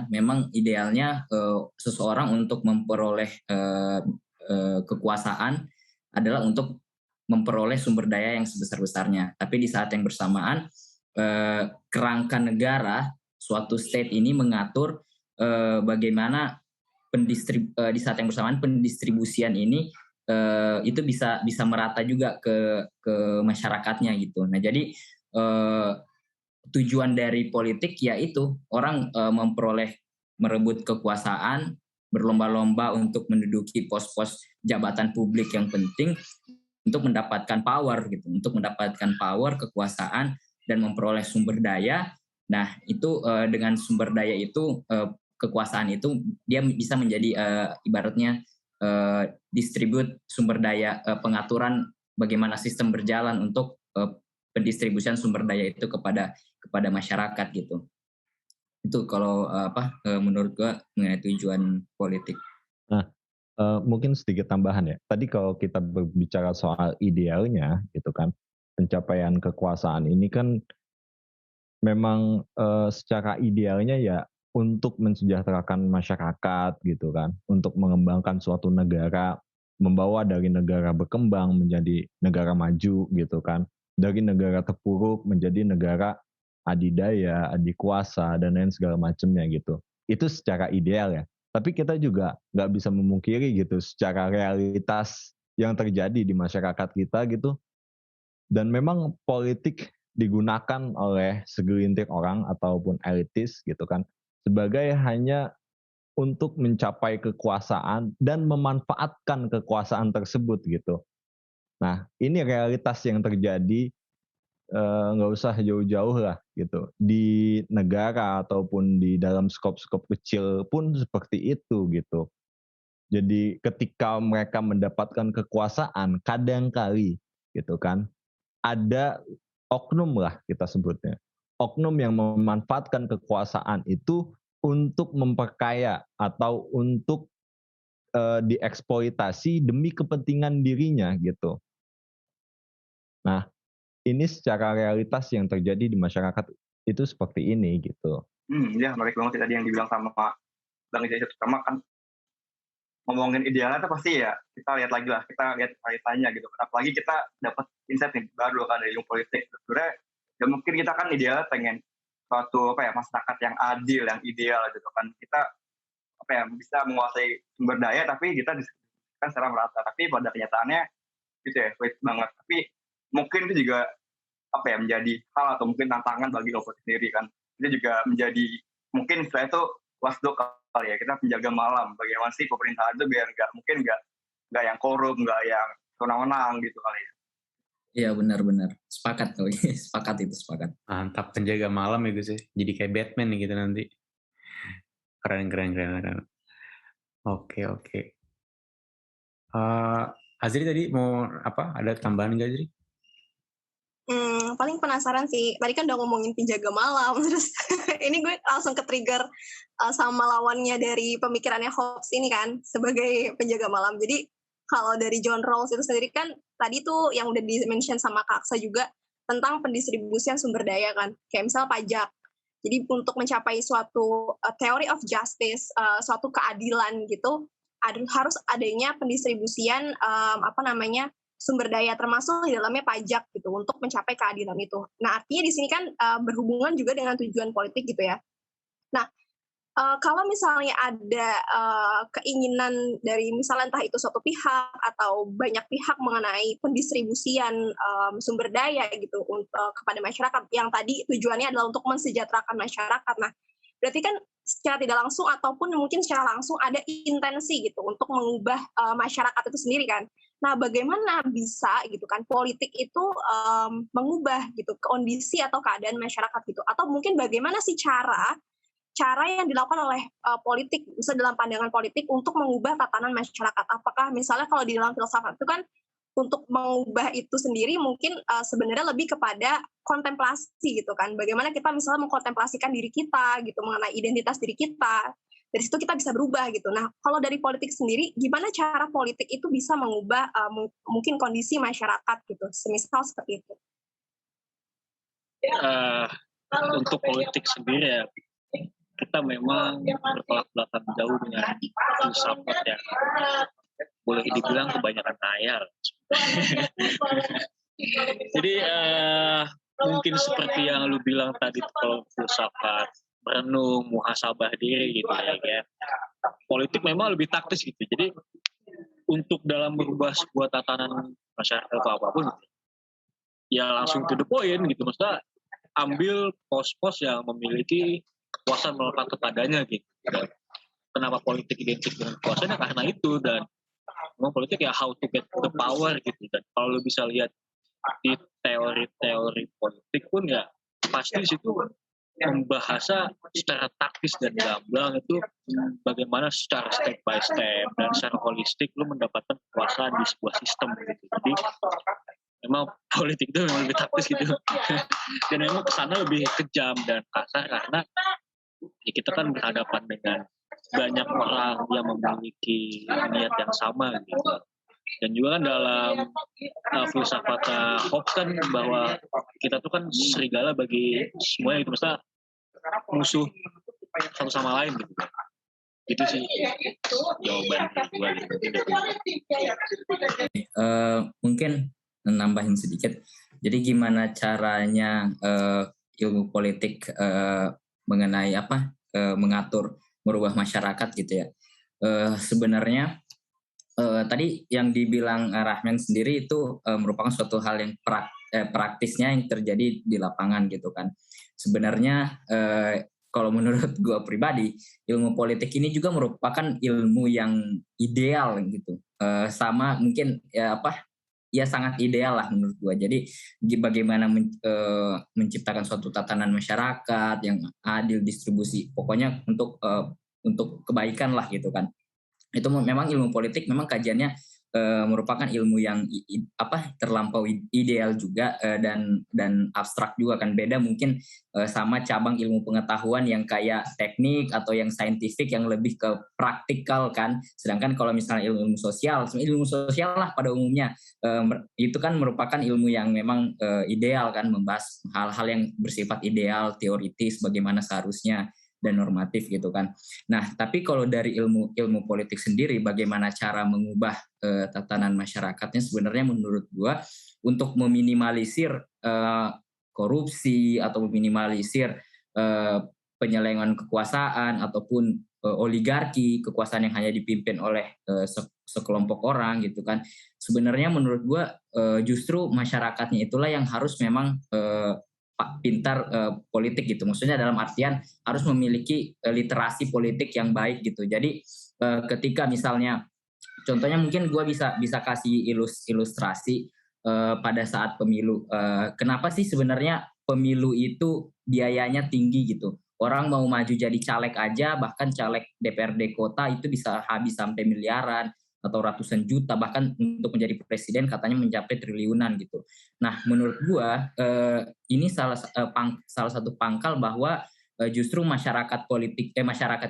C: memang idealnya seseorang untuk memperoleh kekuasaan adalah untuk memperoleh sumber daya yang sebesar-besarnya. Tapi di saat yang bersamaan kerangka negara suatu state ini mengatur bagaimana di saat yang bersamaan pendistribusian ini itu bisa merata juga ke masyarakatnya gitu. Nah, jadi tujuan dari politik yaitu orang merebut kekuasaan, berlomba-lomba untuk menduduki pos-pos jabatan publik yang penting untuk mendapatkan power gitu, untuk mendapatkan power, kekuasaan, dan memperoleh sumber daya. Nah, itu dengan sumber daya itu, kekuasaan itu dia bisa menjadi ibaratnya distribute sumber daya, pengaturan bagaimana sistem berjalan untuk pendistribusian sumber daya itu kepada masyarakat gitu. Itu kalau menurut gua mengenai tujuan politik.
B: Nah, mungkin sedikit tambahan ya. Tadi kalau kita berbicara soal idealnya gitu kan, pencapaian kekuasaan ini kan memang secara idealnya ya untuk mensejahterakan masyarakat gitu kan, untuk mengembangkan suatu negara, membawa dari negara berkembang menjadi negara maju gitu kan, dari negara terpuruk menjadi negara adidaya, adikuasa, dan lain segala macamnya gitu. Itu secara ideal ya. Tapi kita juga nggak bisa memungkiri gitu secara realitas yang terjadi di masyarakat kita gitu. Dan memang politik digunakan oleh segelintir orang ataupun elitis gitu kan sebagai hanya untuk mencapai kekuasaan dan memanfaatkan kekuasaan tersebut gitu. Nah, ini realitas yang terjadi, nggak usah jauh-jauh lah gitu. Di negara ataupun di dalam skop-skop kecil pun seperti itu gitu. Jadi ketika mereka mendapatkan kekuasaan, kadangkali gitu kan, ada oknum lah kita sebutnya. Oknum yang memanfaatkan kekuasaan itu untuk memperkaya atau untuk dieksploitasi demi kepentingan dirinya gitu. Nah, ini secara realitas yang terjadi di masyarakat itu seperti ini gitu.
E: Ya menarik banget tadi yang dibilang sama Bang Jaya, terutama kan ngomongin idealnya tuh pasti ya kita lihat lagi lah, kita lihat realitanya gitu. Apalagi kita dapat insight nih baru kan dari ilmu politik. Sebenarnya ya mungkin kita kan idealnya pengen suatu masyarakat yang adil, yang ideal gitu kan. Kita bisa menguasai sumber daya tapi kita kan secara merata. Tapi pada kenyataannya gitu ya, sulit banget. Tapi mungkin itu juga menjadi hal atau mungkin tantangan bagi oposisi sendiri kan. Itu juga menjadi mungkin setelah itu wasdok kali ya, kita penjaga malam. Bagaimana sih pemerintahan itu biar nggak yang korup, nggak yang senang-senang gitu kali ya.
C: Iya benar-benar sepakat kali, sepakat.
A: Mantap, penjaga malam ya Gus ya. Jadi kayak Batman nih gitu nanti. Keren. Oke. Azri tadi mau apa? Ada tambahan nggak Azri?
F: Paling penasaran sih. Tadi kan udah ngomongin penjaga malam, terus ini gue langsung ke-trigger sama lawannya dari pemikirannya Hobbes ini kan sebagai penjaga malam. Jadi kalau dari John Rawls itu sendiri kan tadi tuh yang udah di-mention sama Kak Aksa juga tentang pendistribusian sumber daya kan. Kayak misal pajak. Jadi untuk mencapai suatu theory of justice, suatu keadilan gitu, harus adanya pendistribusian sumber daya termasuk di dalamnya pajak gitu untuk mencapai keadilan itu. Nah artinya di sini kan berhubungan juga dengan tujuan politik gitu ya. Nah kalau misalnya ada keinginan dari misalnya entah itu suatu pihak atau banyak pihak mengenai pendistribusian sumber daya gitu kepada masyarakat yang tadi tujuannya adalah untuk mensejahterakan masyarakat. Nah, berarti kan secara tidak langsung ataupun mungkin secara langsung ada intensi gitu untuk mengubah masyarakat itu sendiri kan. Nah, bagaimana bisa gitu kan politik itu mengubah gitu kondisi atau keadaan masyarakat gitu? Atau mungkin bagaimana sih cara yang dilakukan oleh politik, misalnya dalam pandangan politik untuk mengubah tatanan masyarakat. Apakah misalnya kalau di dalam filsafat itu kan untuk mengubah itu sendiri mungkin sebenarnya lebih kepada kontemplasi gitu kan. Bagaimana kita misalnya mengkontemplasikan diri kita gitu mengenai identitas diri kita. Dari situ kita bisa berubah gitu. Nah, kalau dari politik sendiri, gimana cara politik itu bisa mengubah mungkin kondisi masyarakat gitu, semisal seperti itu?
D: Untuk politik sendiri ya, kita memang bertolak belakang jauh dengan filsafat yang boleh dibilang kebanyakan khayal. Jadi mungkin seperti yang lu bilang tadi, kalau filsafat merenung, muhasabah diri gitu ya. Politik memang lebih taktis gitu. Jadi untuk dalam merubah sebuah tatanan masyarakat atau apapun, ya langsung to the point gitu. Maksudnya ambil pos-pos yang memiliki kekuasaan melekat kepadanya gitu. Dan kenapa politik identik dengan kekuasaan? Karena itu. Dan memang politik ya how to get the power gitu. Dan kalau lu bisa lihat di teori-teori politik pun ya pasti di situ membahasa secara taktis dan gamblang itu bagaimana secara step by step dan secara holistik lu mendapatkan kekuasaan di sebuah sistem gitu. Jadi memang politik itu memang lebih taktis gitu. Dan memang kesana lebih kejam dan kasar karena ya kita kan berhadapan dengan banyak orang yang memiliki niat yang sama gitu. Dan juga kan dalam filsafat Hobbes kan bahwa kita tuh kan serigala bagi semuanya gitu, maksudnya musuh satu sama lain gitu. Itu sih jawaban gue gitu.
C: Mungkin nambahin sedikit. Jadi gimana caranya ilmu politik mengenai mengatur merubah masyarakat gitu ya. Sebenarnya tadi yang dibilang Rahman sendiri itu merupakan suatu hal yang praktisnya yang terjadi di lapangan gitu kan. Sebenarnya kalau menurut gue pribadi, ilmu politik ini juga merupakan ilmu yang ideal gitu. Sama mungkin ya sangat ideal lah menurut gue. Jadi bagaimana menciptakan suatu tatanan masyarakat yang adil, distribusi, pokoknya untuk kebaikan lah gitu kan. Itu memang ilmu politik memang kajiannya merupakan ilmu yang terlampau ideal juga dan abstrak juga kan. Beda mungkin sama cabang ilmu pengetahuan yang kayak teknik atau yang saintifik yang lebih ke praktikal kan. Sedangkan kalau misalnya ilmu sosial lah pada umumnya itu kan merupakan ilmu yang memang ideal kan, membahas hal-hal yang bersifat ideal, teoritis, bagaimana seharusnya dan normatif gitu kan. Nah, tapi kalau dari ilmu politik sendiri, bagaimana cara mengubah tatanan masyarakatnya, sebenarnya menurut gua untuk meminimalisir korupsi atau meminimalisir penyelewengan kekuasaan ataupun oligarki, kekuasaan yang hanya dipimpin oleh sekelompok orang gitu kan. Sebenarnya menurut gua justru masyarakatnya itulah yang harus memang pintar politik gitu. Maksudnya dalam artian harus memiliki literasi politik yang baik gitu. Jadi ketika misalnya contohnya mungkin gue bisa kasih ilustrasi pada saat pemilu. Kenapa sih sebenarnya pemilu itu biayanya tinggi gitu? Orang mau maju jadi caleg aja, bahkan caleg DPRD kota itu bisa habis sampai miliaran atau ratusan juta, bahkan untuk menjadi presiden katanya mencapai triliunan gitu. Nah, menurut gua ini salah satu pangkal bahwa justru masyarakat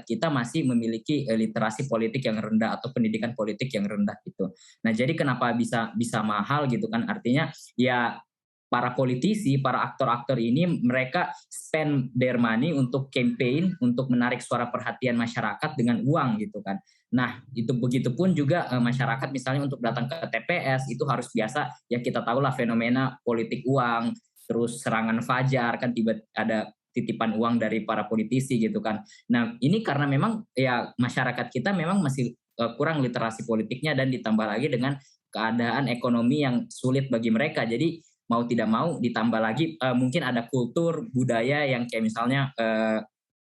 C: kita masih memiliki literasi politik yang rendah atau pendidikan politik yang rendah gitu. Nah, jadi kenapa bisa mahal gitu kan? Artinya ya para politisi, para aktor-aktor ini mereka spend their money untuk campaign, untuk menarik suara perhatian masyarakat dengan uang gitu kan. Nah, itu begitupun juga masyarakat misalnya untuk datang ke TPS itu harus biasa, ya kita tahulah fenomena politik uang, terus serangan fajar kan tiba ada titipan uang dari para politisi gitu kan. Nah, ini karena memang ya masyarakat kita memang masih kurang literasi politiknya dan ditambah lagi dengan keadaan ekonomi yang sulit bagi mereka. Jadi mau tidak mau ditambah lagi mungkin ada kultur budaya yang kayak misalnya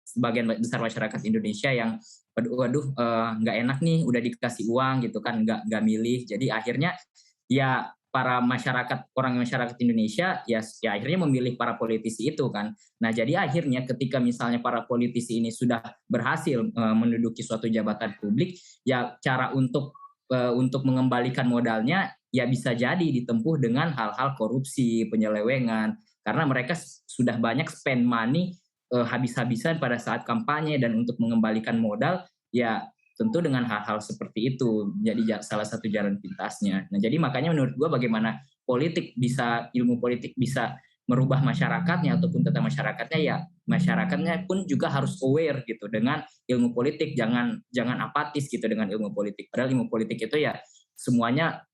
C: sebagian besar masyarakat Indonesia yang waduh nggak enak nih udah dikasih uang gitu kan, nggak milih. Jadi akhirnya ya para orang masyarakat Indonesia ya akhirnya memilih para politisi itu kan. Nah jadi akhirnya ketika misalnya para politisi ini sudah berhasil menduduki suatu jabatan publik, ya cara untuk mengembalikan modalnya ya bisa jadi ditempuh dengan hal-hal korupsi, penyelewengan, karena mereka sudah banyak spend money habis-habisan pada saat kampanye, dan untuk mengembalikan modal ya tentu dengan hal-hal seperti itu jadi salah satu jalan pintasnya. Nah jadi makanya menurut gue bagaimana ilmu politik bisa merubah masyarakatnya ataupun tata masyarakatnya, ya masyarakatnya pun juga harus aware gitu dengan ilmu politik, jangan apatis gitu dengan ilmu politik. Padahal ilmu politik itu ya semuanya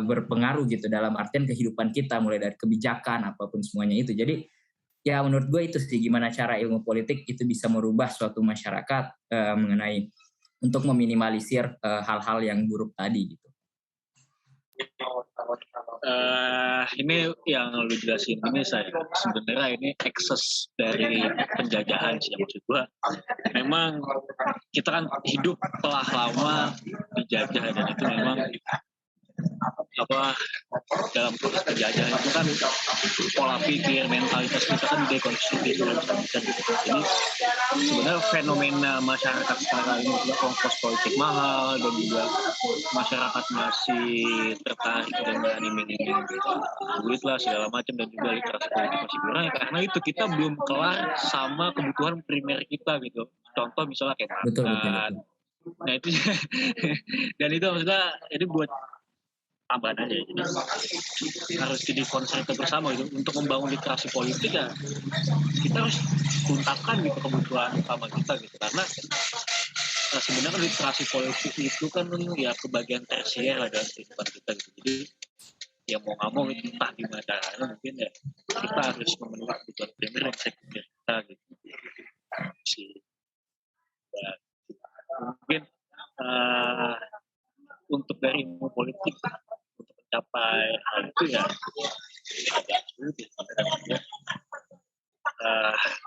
C: berpengaruh gitu dalam artian kehidupan kita, mulai dari kebijakan apapun semuanya itu. Jadi ya menurut gue itu sih gimana cara ilmu politik itu bisa merubah suatu masyarakat mengenai untuk meminimalisir hal-hal yang buruk tadi gitu.
D: Ini yang lu jelasin ini saya sebenarnya ini ekses dari penjajahan sih, maksud gua memang kita kan hidup telah lama dijajah, dan itu memang dalam proses penjajahan itu kan pola pikir, mentalitas kita kan dekonstruksi itu bisa gitu. Jadi sebenarnya fenomena masyarakat sekarang ini juga ongkos politik mahal, dan juga masyarakat masih tertarik dengan iming-iming duit lah segala macam, dan juga literasi politik masih kurang ya, karena itu kita belum kelar sama kebutuhan primer kita gitu. Contoh misalnya kayak makan.
C: Betul.
D: Nah itu dan itu maksudnya ini buat tambahan aja, jadi harus jadi concern kita bersama gitu. Untuk membangun literasi politik ya kita harus tuntaskan gitu kebutuhan utama kita gitu, karena sebenarnya literasi politik itu kan ya kebagian tersier lah dalam kehidupan kita gitu. Jadi ya mau nggak mau entah gimana caranya mungkin ya kita harus memenuhi kebutuhan primer dan sekunder kita gitu sih. Mungkin untuk dari ilmu politik untuk mencapai hal itu ya agak sulit ya.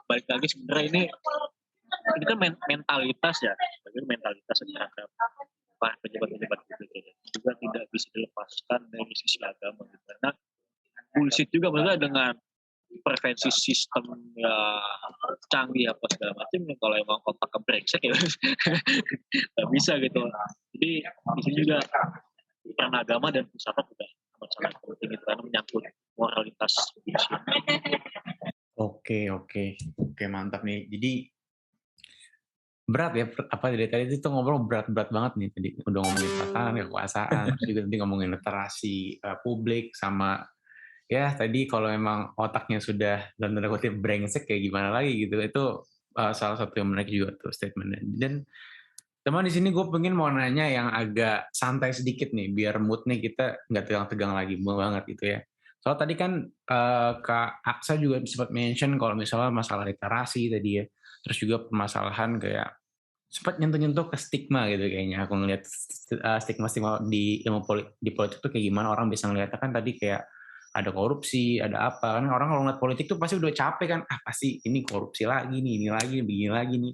D: Balik lagi sebenarnya ini kan mentalitas ya, bagaimana mentalitas terhadap pejabat-pejabat publik ini juga tidak bisa dilepaskan dari sisi agama gitu. Karena bullshit juga maksudnya dengan prevensi sistem ya canggih apa segala macam, kalau emang otak brengsek ya nggak bisa gitu. Jadi di sini juga peran agama dan filsafat juga sangat penting gitu, karena menyangkut moralitas manusia.
A: Oke, mantap nih. Jadi berat ya, apa dari tadi itu ngobrol berat banget nih. Tadi udah ngomongin tatanan kekuasaan, terus juga tadi ngomongin literasi publik, sama ya tadi kalau memang otaknya sudah dalam tanda kutip brengsek kayak gimana lagi gitu. Itu salah satu yang menarik juga tuh statementnya. Dan teman di sini gue pengen mau nanya yang agak santai sedikit nih, biar moodnya kita nggak tegang-tegang lagi banget gitu ya. Soal tadi kan Kak Aksa juga sempat mention kalau misalnya masalah literasi tadi ya, terus juga permasalahan kayak sempat nyentuh-nyentuh ke stigma gitu kayaknya. Aku ngeliat stigma-stigma di ilmu di politik tuh kayak gimana orang bisa ngeliatnya kan tadi kayak ada korupsi, ada apa. Kan orang kalau ngeliat politik tuh pasti udah capek kan, pasti ini korupsi lagi nih, ini lagi, begini lagi nih.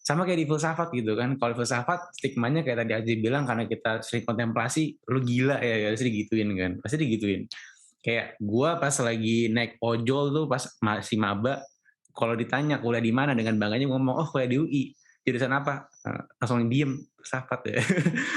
A: Sama kayak di filsafat gitu kan. Kalau filsafat stigmanya kayak tadi Aziz bilang, karena kita sering kontemplasi, lu gila ya, pasti digituin kan. Pasti digituin. Kayak gue pas lagi naik ojol tuh pas masih maba, kalau ditanya kuliah di mana dengan bangganya ngomong, oh kuliah di UI. Jurusan apa? Langsung diem, filsafat ya.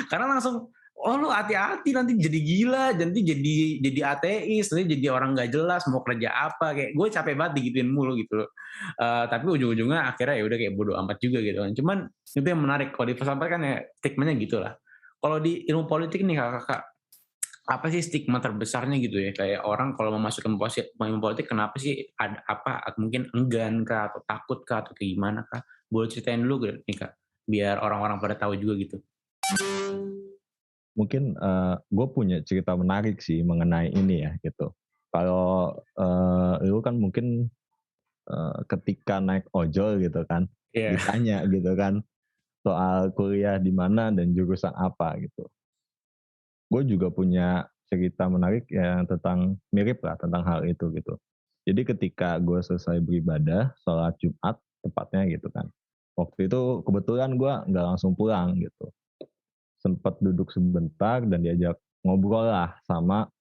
A: Karena langsung, oh lu hati-hati nanti jadi gila, nanti jadi ateis, nanti jadi orang nggak jelas mau kerja apa, kayak gue capek banget digituin mulu gitu loh. Tapi ujung-ujungnya akhirnya ya udah kayak bodo amat juga gitu kan. Cuman itu yang menarik kalau di filsafat kan ya stigmanya gitulah. Kalau di ilmu politik nih kakak, apa sih stigma terbesarnya gitu ya, kayak orang kalau mau masuk ke politik kenapa sih ada apa, mungkin enggan kah atau takut kah atau kayak gimana kah? Boleh ceritain dulu gak nih Kak, biar orang-orang pada tahu juga gitu.
B: Mungkin gue punya cerita menarik sih mengenai ini ya gitu. Kalau lu kan mungkin ketika naik ojol gitu kan, ditanya gitu kan soal kuliah di mana dan jurusan apa gitu. Gue juga punya cerita menarik ya tentang mirip lah tentang hal itu gitu. Jadi ketika gue selesai beribadah, sholat Jumat tepatnya gitu kan. Waktu itu kebetulan gue nggak langsung pulang gitu. Sempat duduk sebentar dan diajak ngobrol lah sama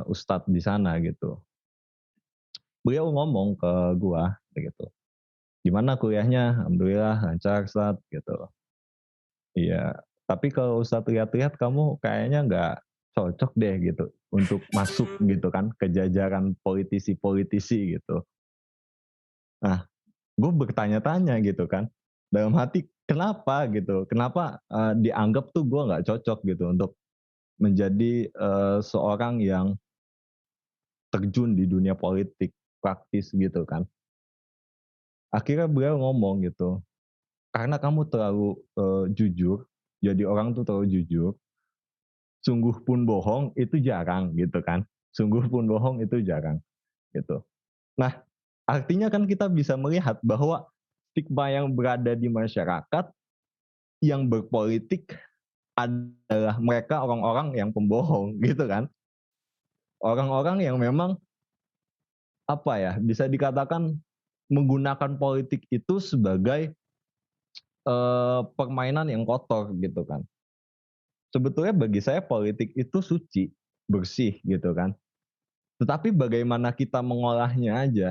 B: ustadz di sana gitu. Beliau ngomong ke gue gitu. Gimana kuliahnya? Alhamdulillah lancar Ustadz gitu. Iya, tapi kalau Ustadz lihat-lihat kamu kayaknya nggak cocok deh gitu untuk masuk gitu kan ke jajaran politisi-politisi gitu. Nah, gue bertanya-tanya gitu kan, dalam hati kenapa gitu, kenapa dianggap tuh gue nggak cocok gitu untuk menjadi seorang yang terjun di dunia politik praktis gitu kan. Akhirnya beliau ngomong gitu, karena kamu terlalu jujur, jadi orang tuh terlalu jujur, sungguh pun bohong itu jarang gitu kan. Sungguh pun bohong itu jarang gitu. Nah, artinya kan kita bisa melihat bahwa stigma yang berada di masyarakat yang berpolitik adalah mereka orang-orang yang pembohong gitu kan. Orang-orang yang memang apa ya, bisa dikatakan menggunakan politik itu sebagai permainan yang kotor gitu kan. Sebetulnya bagi saya politik itu suci, bersih gitu kan. Tetapi bagaimana kita mengolahnya aja.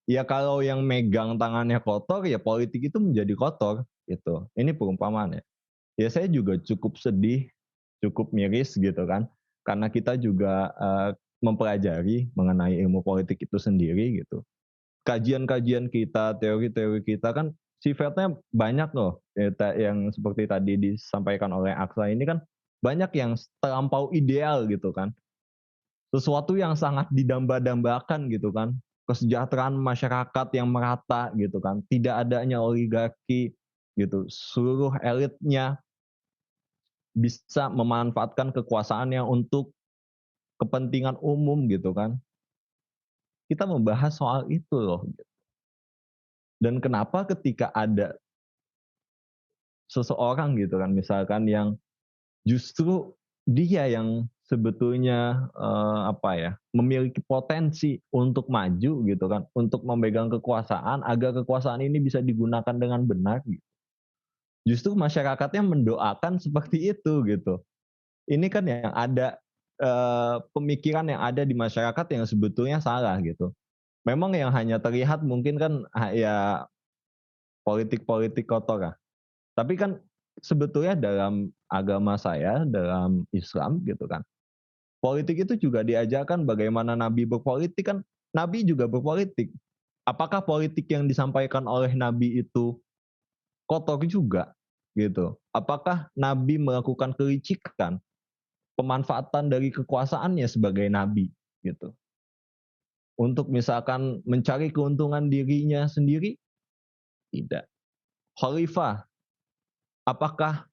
B: Ya kalau yang megang tangannya kotor, ya politik itu menjadi kotor gitu. Ini perumpamaan ya. Ya saya juga cukup sedih, cukup miris gitu kan. Karena kita juga mempelajari mengenai ilmu politik itu sendiri gitu. Kajian-kajian kita, teori-teori kita kan sifatnya banyak loh. Yang seperti tadi disampaikan oleh Aksa ini kan banyak yang terlampau ideal gitu kan. Sesuatu yang sangat didamba-dambakan gitu kan, kesejahteraan masyarakat yang merata gitu kan, tidak adanya oligarki gitu, seluruh elitnya bisa memanfaatkan kekuasaannya untuk kepentingan umum gitu kan. Kita membahas soal itu loh. Dan kenapa ketika ada seseorang gitu kan, misalkan yang justru dia yang sebetulnya memiliki potensi untuk maju gitu kan, untuk memegang kekuasaan agar kekuasaan ini bisa digunakan dengan benar. Justru masyarakatnya mendoakan seperti itu gitu. Ini kan yang ada pemikiran yang ada di masyarakat yang sebetulnya salah gitu. Memang yang hanya terlihat mungkin kan ya politik-politik kotor lah. Tapi kan sebetulnya dalam agama saya, dalam Islam gitu kan, politik itu juga diajarkan bagaimana Nabi berpolitik kan, Nabi juga berpolitik. Apakah politik yang disampaikan oleh Nabi itu kotor juga gitu? Apakah Nabi melakukan kelicikan, pemanfaatan dari kekuasaannya sebagai Nabi gitu? Untuk misalkan mencari keuntungan dirinya sendiri? Tidak. Khalifah, apakah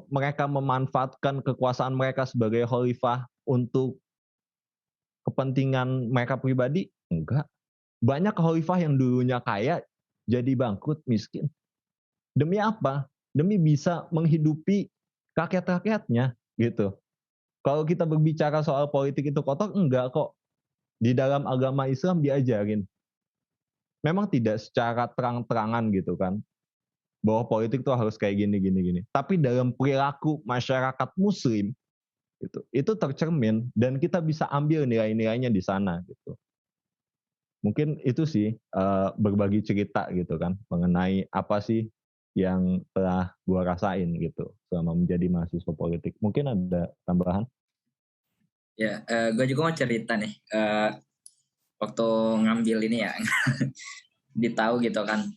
B: mereka memanfaatkan kekuasaan mereka sebagai khalifah untuk kepentingan mereka pribadi? Enggak. Banyak khalifah yang dulunya kaya jadi bangkrut, miskin. Demi apa? Demi bisa menghidupi rakyat-rakyatnya gitu. Kalau kita berbicara soal politik itu kotor, enggak kok. Di dalam agama Islam diajarin. Memang tidak secara terang-terangan gitu kan, bahwa politik tuh harus kayak gini. Tapi dalam perilaku masyarakat Muslim itu tercermin dan kita bisa ambil nilai-nilainya di sana gitu. Mungkin itu sih berbagi cerita gitu kan mengenai apa sih yang telah gua rasain gitu selama menjadi mahasiswa politik. Mungkin ada tambahan?
C: Ya, gue juga mau cerita nih. Waktu ngambil ini ya, ditahu gitu kan,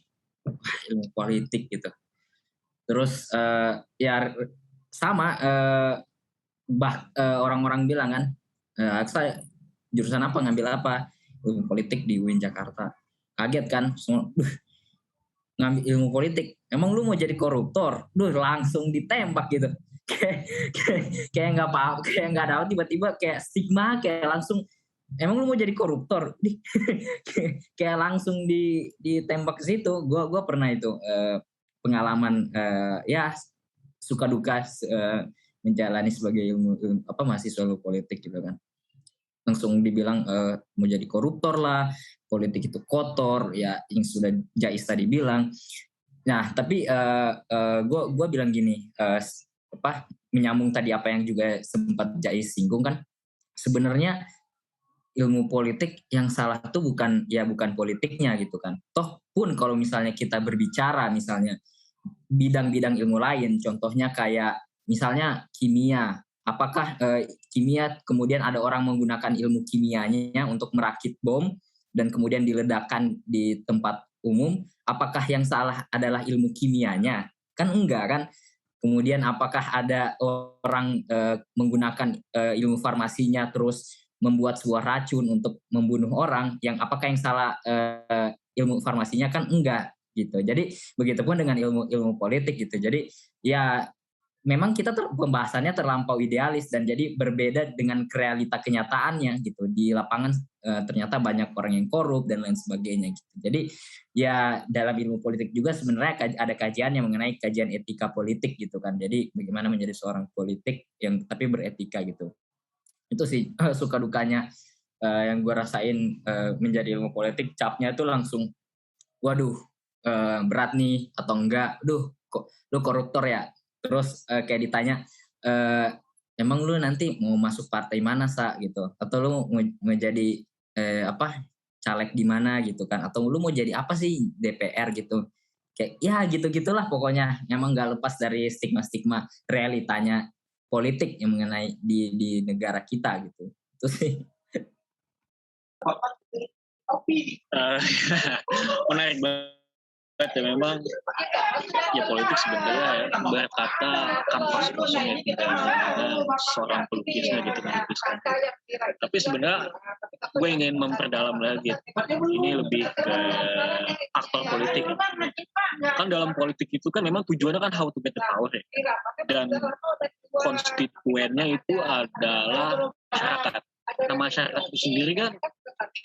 C: ilmu politik gitu. Terus ya sama orang-orang bilang kan, Aksa jurusan apa, ngambil apa? Ilmu politik di UIN Jakarta. Kaget kan, ngambil ilmu politik. Emang lu mau jadi koruptor? Langsung ditembak gitu. kayak nggak apa, kayak nggak tahu, tiba-tiba kayak stigma, kayak langsung. Emang lu mau jadi koruptor? Kayak langsung ditembak ke situ. Gua pernah itu pengalaman ya suka duka menjalani sebagai mahasiswa ilmu politik gitu kan. Langsung dibilang mau jadi koruptor lah, politik itu kotor, ya yang sudah Jais tadi bilang. Nah, tapi gue bilang gini, menyambung tadi apa yang juga sempat Jais singgung kan, sebenarnya ilmu politik yang salah tuh bukan politiknya gitu kan. Toh pun kalau misalnya kita berbicara misalnya bidang-bidang ilmu lain, contohnya kayak misalnya kimia. Apakah kimia kemudian ada orang menggunakan ilmu kimianya untuk merakit bom dan kemudian diledakkan di tempat umum? Apakah yang salah adalah ilmu kimianya? Kan enggak kan? Kemudian apakah ada orang menggunakan ilmu farmasinya terus membuat sebuah racun untuk membunuh orang? Apakah yang salah ilmu farmasinya? Kan enggak gitu. Jadi begitupun dengan ilmu politik gitu. Jadi ya memang kita pembahasannya terlampau idealis dan jadi berbeda dengan realita kenyataannya gitu. Di lapangan ternyata banyak orang yang korup dan lain sebagainya gitu. Jadi ya dalam ilmu politik juga sebenarnya ada kajian yang mengenai kajian etika politik gitu kan. Jadi bagaimana menjadi seorang politik yang tapi beretika gitu. Itu sih suka dukanya yang gue rasain menjadi ilmu politik. Capnya itu langsung waduh berat nih atau enggak. Kok lu koruptor ya? Terus kayak ditanya, emang lu nanti mau masuk partai mana gitu? Atau lu mau jadi caleg di mana gitu kan? Atau lu mau jadi apa sih DPR gitu? Kayak ya gitu-gitulah pokoknya. Emang nggak lepas dari stigma-stigma realitanya politik yang mengenai di negara kita gitu. Itu sih.
D: Menarik banget ya, memang ya politik sebenarnya ya berkata kanvas kosong yang tidak ada seorang pelukisnya gitu melukiskan. Tapi sebenarnya gue ingin memperdalam lagi, ini lebih ke aktor politik. Kan dalam politik itu kan memang tujuannya kan how to get the power ya. Dan konstituennya itu adalah masyarakat. Nah, masyarakat itu sendiri kan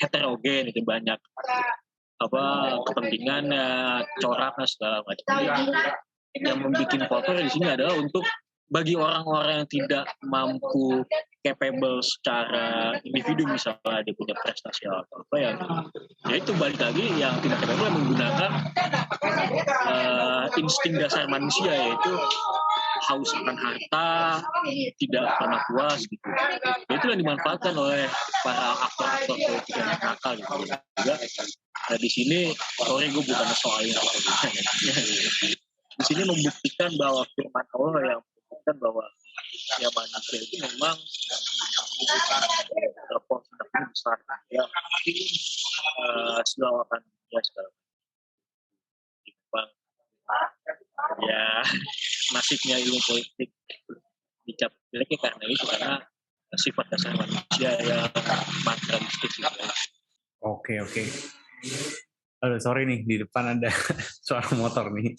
D: heterogen, itu banyak kepentingannya, coraknya segala macam. Yang membuat voter di sini adalah untuk bagi orang-orang yang tidak mampu capable secara individu, misalnya dia punya prestasi atau apa ya itu balik lagi yang tidak capable menggunakan insting dasar manusia, yaitu haus akan harta, tidak pernah puas gitu. Itu yang dimanfaatkan oleh para aktor-aktor politik yang nakal gitu. Juga nah di sini, sorry gue bukan soalnya di sini membuktikan bahwa firman Allah yang membuktikan bahwa ya manusia itu memang porsinya besar ya, segala akan ya segala ya nasibnya ilmu politik dicap jeleknya karena itu, karena sifat dasar manusia yang materialistik gitu.
A: Oke. Aduh, sorry nih, di depan ada suara motor nih.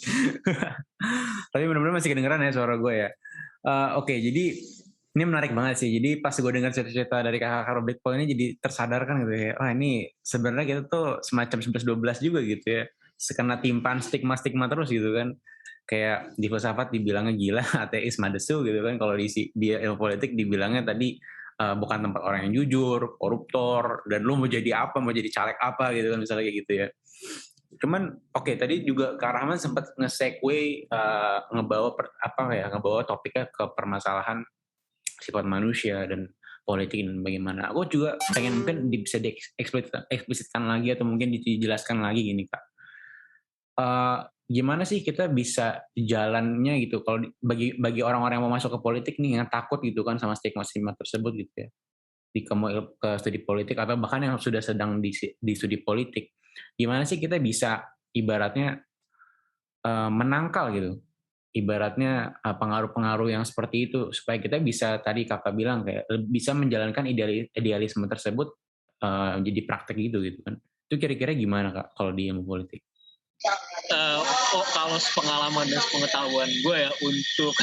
A: Tapi benar-benar masih kedengeran ya suara gue ya. Oke, jadi ini menarik banget sih. Jadi pas gue dengar cerita-cerita dari kakak Roblik Paul ini jadi tersadarkan gitu ya. Wah, ini sebenarnya kita tuh semacam 11-12 juga gitu ya. Sekena timpan stigma-stigma terus gitu kan. Kayak di filsafat dibilangnya gila, ateis, madesu gitu kan. Kalau di ilmu politik dibilangnya tadi bukan tempat orang yang jujur, koruptor, dan lu mau jadi apa, mau jadi caleg apa gitu kan, misalnya kayak gitu ya. Cuman oke, tadi juga Kak Rahman sempat nge-segue ngebawa topiknya ke permasalahan sifat manusia dan politik dan bagaimana. Aku juga pengen mungkin bisa dieksplisitkan lagi atau mungkin dijelaskan lagi gini Kak. Gimana sih kita bisa jalannya gitu kalau bagi orang-orang yang mau masuk ke politik nih yang takut gitu kan sama stigma-stigma tersebut gitu ya, ke studi politik atau bahkan yang sudah sedang di studi politik, gimana sih kita bisa ibaratnya menangkal gitu ibaratnya pengaruh-pengaruh yang seperti itu supaya kita bisa, tadi kakak bilang, kayak bisa menjalankan idealisme tersebut jadi praktek gitu kan. Itu kira-kira gimana kak kalau di ilmu politik?
D: Kalau pengalaman dan pengetahuan gue ya untuk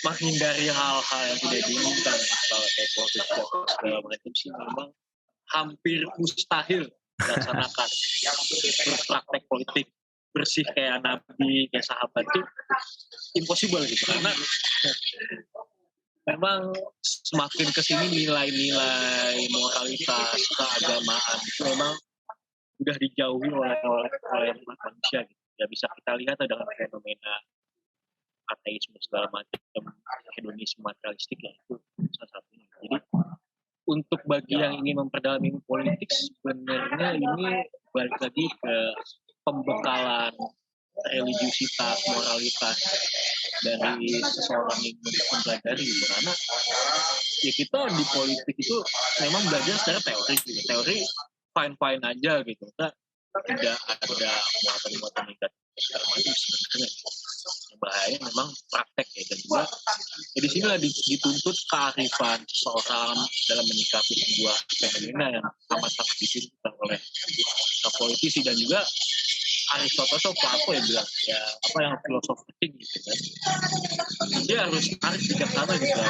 D: menghindari hal-hal yang tidak diinginkan, kalau kayak politik segala macam sih memang hampir mustahil dilaksanakan. Praktek politik bersih kayak nabi, kayak sahabat itu impossible gitu, karena memang semakin kesini nilai-nilai moralitas keagamaan itu memang sudah dijauhi oleh manusia gitu. Ya bisa kita lihat dengan fenomena ateisme segala macam, hedonisme materialistik ya, itu salah satunya. Jadi untuk bagi yang ingin memperdalam ilmu politik, sebenarnya ini balik lagi ke pembekalan religiusitas, moralitas dari seseorang yang mempelajari gitu. Karena ya kita di politik itu memang belajar secara teori gitu. Teori fine-fine aja gitu. Kita tidak ada muatan-muatan negatif segala macam sebenarnya. Bahaya memang praktek ya, dan juga ya di sinilah dituntut kearifan seorang dalam menyikapi sebuah fenomena yang sangat-sangat dibutuhkan oleh politisi. Dan juga Aristoteles atau Plato yang bilang ya apa yang filosof penting gitu kan, dia harus bijaksana gitu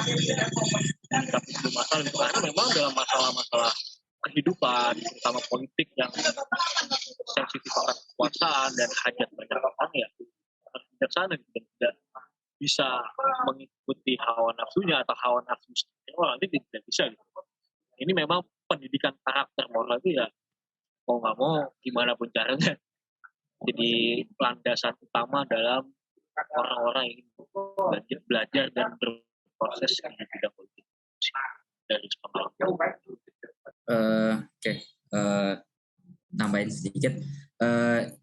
D: menyikapi sebuah masalah gitu. Karena memang dalam masalah-masalah kehidupan, terutama politik yang sensitif akan kekuasaan dan hajat banyak orang, ya harus bijaksana gitu, dan tidak bisa mengikuti hawa nafsunya atau hawa nafsu sendiri, nanti tidak bisa gitu. Ini memang pendidikan karakter moral itu ya mau nggak mau gimana pun caranya jadi landasan utama dalam orang-orang yang belajar dan berproses di bidang politik dari pengalaman.
C: Oke. Nambahin sedikit.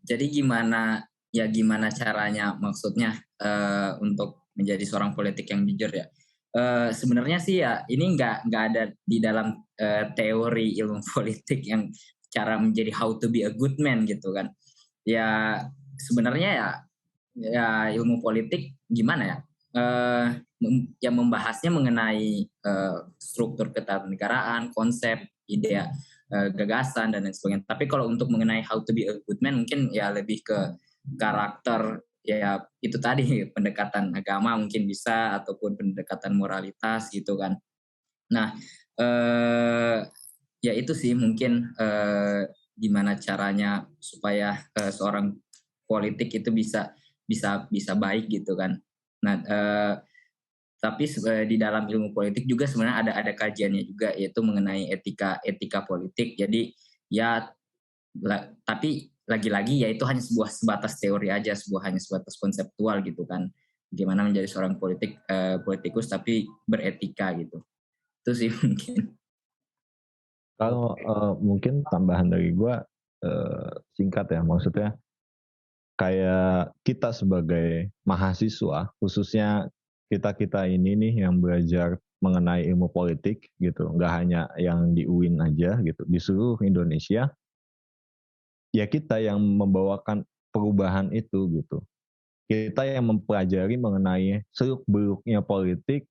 C: Jadi gimana caranya, maksudnya untuk menjadi seorang politik yang jujur ya. Sebenarnya sih ya ini nggak ada di dalam teori ilmu politik yang cara menjadi how to be a good man gitu kan. Ya sebenarnya ya ilmu politik gimana ya? Yang membahasnya mengenai struktur ketatanegaraan, konsep, ide, gagasan dan lain sebagainya. Tapi kalau untuk mengenai how to be a good man mungkin ya lebih ke karakter, ya itu tadi pendekatan agama mungkin bisa, ataupun pendekatan moralitas gitu kan. Nah ya itu sih mungkin gimana caranya supaya seorang politik itu bisa baik gitu kan. Nah tapi di dalam ilmu politik juga sebenarnya ada kajiannya juga, yaitu mengenai etika politik. Jadi ya tapi lagi-lagi ya itu hanya sebatas teori aja, hanya sebatas konseptual gitu kan. Gimana menjadi seorang politikus tapi beretika gitu. Itu sih mungkin.
B: Kalau mungkin tambahan dari gue singkat ya, maksudnya kayak kita sebagai mahasiswa, khususnya kita ini nih yang belajar mengenai ilmu politik gitu, nggak hanya yang di UIN aja gitu, di seluruh Indonesia, ya kita yang membawakan perubahan itu gitu. Kita yang mempelajari mengenai seluk-beluknya politik,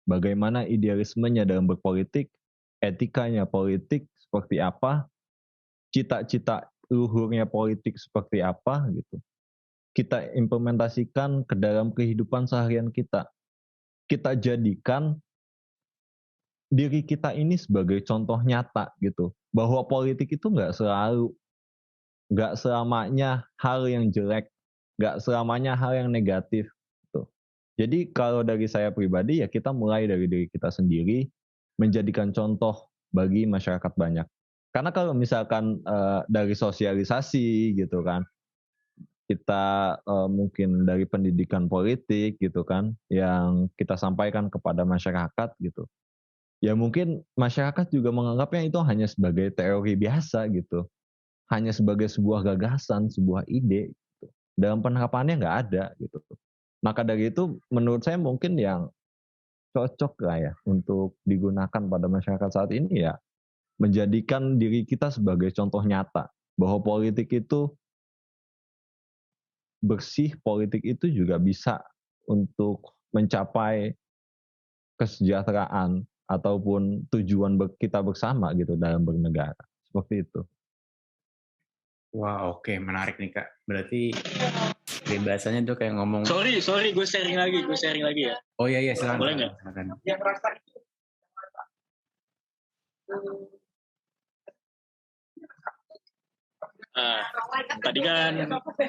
B: bagaimana idealismenya dalam berpolitik, etikanya politik seperti apa, cita-cita luhurnya politik seperti apa gitu. Kita implementasikan ke dalam kehidupan seharian kita. Kita jadikan diri kita ini sebagai contoh nyata gitu. Bahwa politik itu nggak selamanya hal yang jelek, nggak selamanya hal yang negatif. Gitu. Jadi kalau dari saya pribadi ya kita mulai dari diri kita sendiri, menjadikan contoh bagi masyarakat banyak. Karena kalau misalkan dari sosialisasi gitu kan, kita mungkin dari pendidikan politik gitu kan, yang kita sampaikan kepada masyarakat gitu, ya mungkin masyarakat juga menganggapnya itu hanya sebagai teori biasa gitu, hanya sebagai sebuah gagasan, sebuah ide gitu. Dalam penerapannya nggak ada gitu. Maka dari itu menurut saya mungkin yang cocok lah ya untuk digunakan pada masyarakat saat ini ya menjadikan diri kita sebagai contoh nyata bahwa politik itu bersih politik itu juga bisa untuk mencapai kesejahteraan ataupun tujuan kita bersama gitu dalam bernegara. Seperti itu.
A: Wah, oke, menarik nih Kak. Berarti bahasanya tuh kayak ngomong.
D: Sorry, gue sharing lagi ya.
A: Oh iya, silakan.
D: Boleh nggak?
A: Silakan.
D: Tadi kan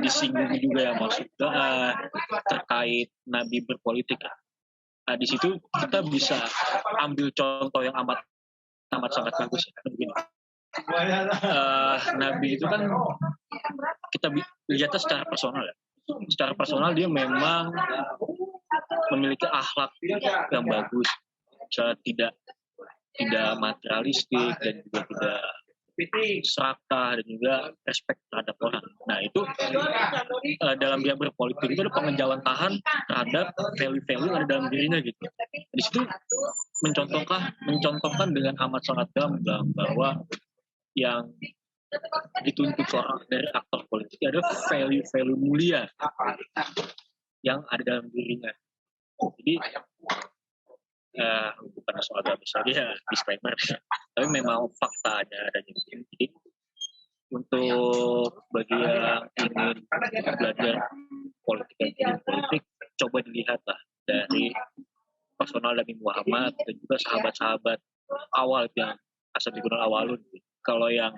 D: disinggung juga ya maksudnya terkait Nabi berpolitik ya. Nah di situ kita bisa ambil contoh yang amat sangat bagus ya. Begini. Nabi itu kan kita lihatnya secara personal ya. Secara personal dia memang memiliki akhlak yang bagus, tidak materialistik dan juga tidak serakah dan juga respect terhadap orang. Nah itu dalam dia berpolitik itu ada pengenjauhan tahan terhadap value-value yang ada dalam dirinya gitu. Di situ mencontohkan dengan amat sangat gamblang bahwa yang dituntut seorang dari aktor politik ada value-value mulia yang ada dalam dirinya. Jadi bukan soal agama saja disclaimer, tapi memang faktanya adanya. Jadi untuk bagi yang ingin belajar politik, coba dilihatlah dari personal Nabi Muhammad dan juga sahabat-sahabat awal yang Asabiqul Awwalun. Kalau yang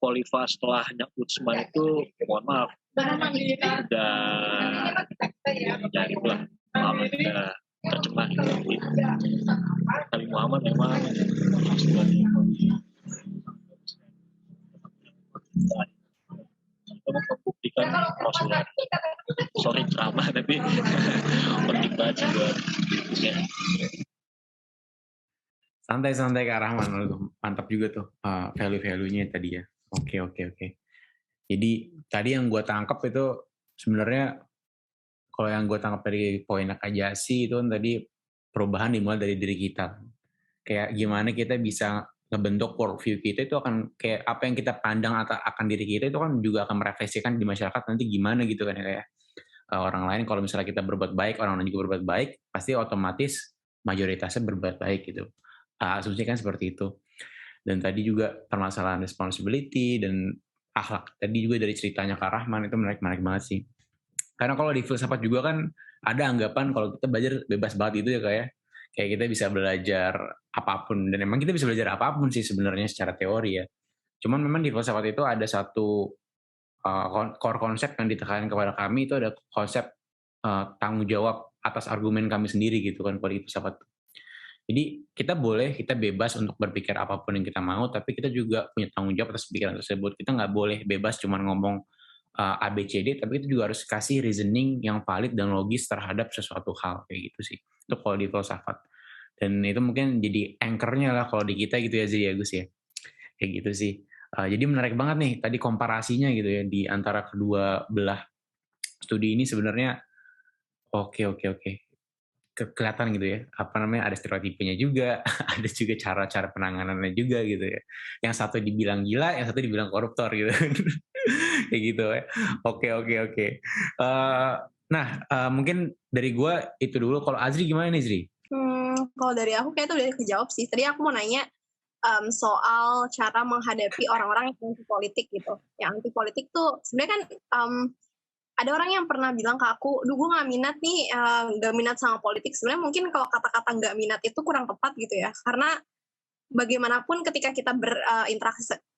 D: Khalifah setelahnya Utsman itu, mohon maaf, udah jariblah Muhammad udah tercemar gitu. Nabi Muhammad memang membuktikan Rasulullah. Sorry drama tapi penting banget sih buat ya.
A: Santai Kak Rahman, mantap juga tuh value-value-nya tadi ya. Oke. Jadi tadi yang gue tangkap itu sebenarnya kalau yang gue tangkap dari poin Kak Jasi itu kan tadi perubahan dimulai dari diri kita. Kayak gimana kita bisa ngebentuk worldview kita itu akan kayak apa yang kita pandang akan diri kita itu kan juga akan merefleksikan di masyarakat nanti gimana gitu kan ya kayak orang lain kalau misalnya kita berbuat baik, orang lain juga berbuat baik, pasti otomatis mayoritasnya berbuat baik gitu. Asumsi kan seperti itu. Dan tadi juga permasalahan responsibility dan akhlak. Tadi juga dari ceritanya Kak Rahman itu menarik banget sih. Karena kalau di filsafat juga kan ada anggapan kalau kita belajar bebas banget itu ya kayak kita bisa belajar apapun. Dan memang kita bisa belajar apapun sih sebenarnya secara teori ya. Cuman memang di filsafat itu ada satu core konsep yang ditekankan kepada kami itu ada konsep tanggung jawab atas argumen kami sendiri gitu kan kalau di filsafat. Jadi kita bebas untuk berpikir apapun yang kita mau, tapi kita juga punya tanggung jawab atas pikiran tersebut. Kita nggak boleh bebas cuma ngomong ABCD, tapi kita juga harus kasih reasoning yang valid dan logis terhadap sesuatu hal kayak gitu sih. Itu kalau di filsafat. Dan itu mungkin jadi anchor-nya lah kalau di kita gitu ya Zri ya Gus ya. Kayak gitu sih. Jadi menarik banget nih tadi komparasinya gitu ya di antara kedua belah studi ini sebenarnya oke. Kelihatan gitu ya, ada stereotipnya juga, ada juga cara-cara penanganannya juga gitu ya. Yang satu dibilang gila, yang satu dibilang koruptor gitu. Kayak gitu ya. Oke. Mungkin dari gue itu dulu. Kalau Azri gimana nih Zri?
F: Kalau dari aku kayak itu udah kejawab sih. Tadi aku mau nanya soal cara menghadapi orang-orang yang anti politik gitu. Yang anti politik tuh sebenarnya kan ada orang yang pernah bilang ke aku, gue nggak minat nih, nggak minat sama politik. Sebenarnya mungkin kalau kata-kata nggak minat itu kurang tepat gitu ya, karena bagaimanapun ketika kita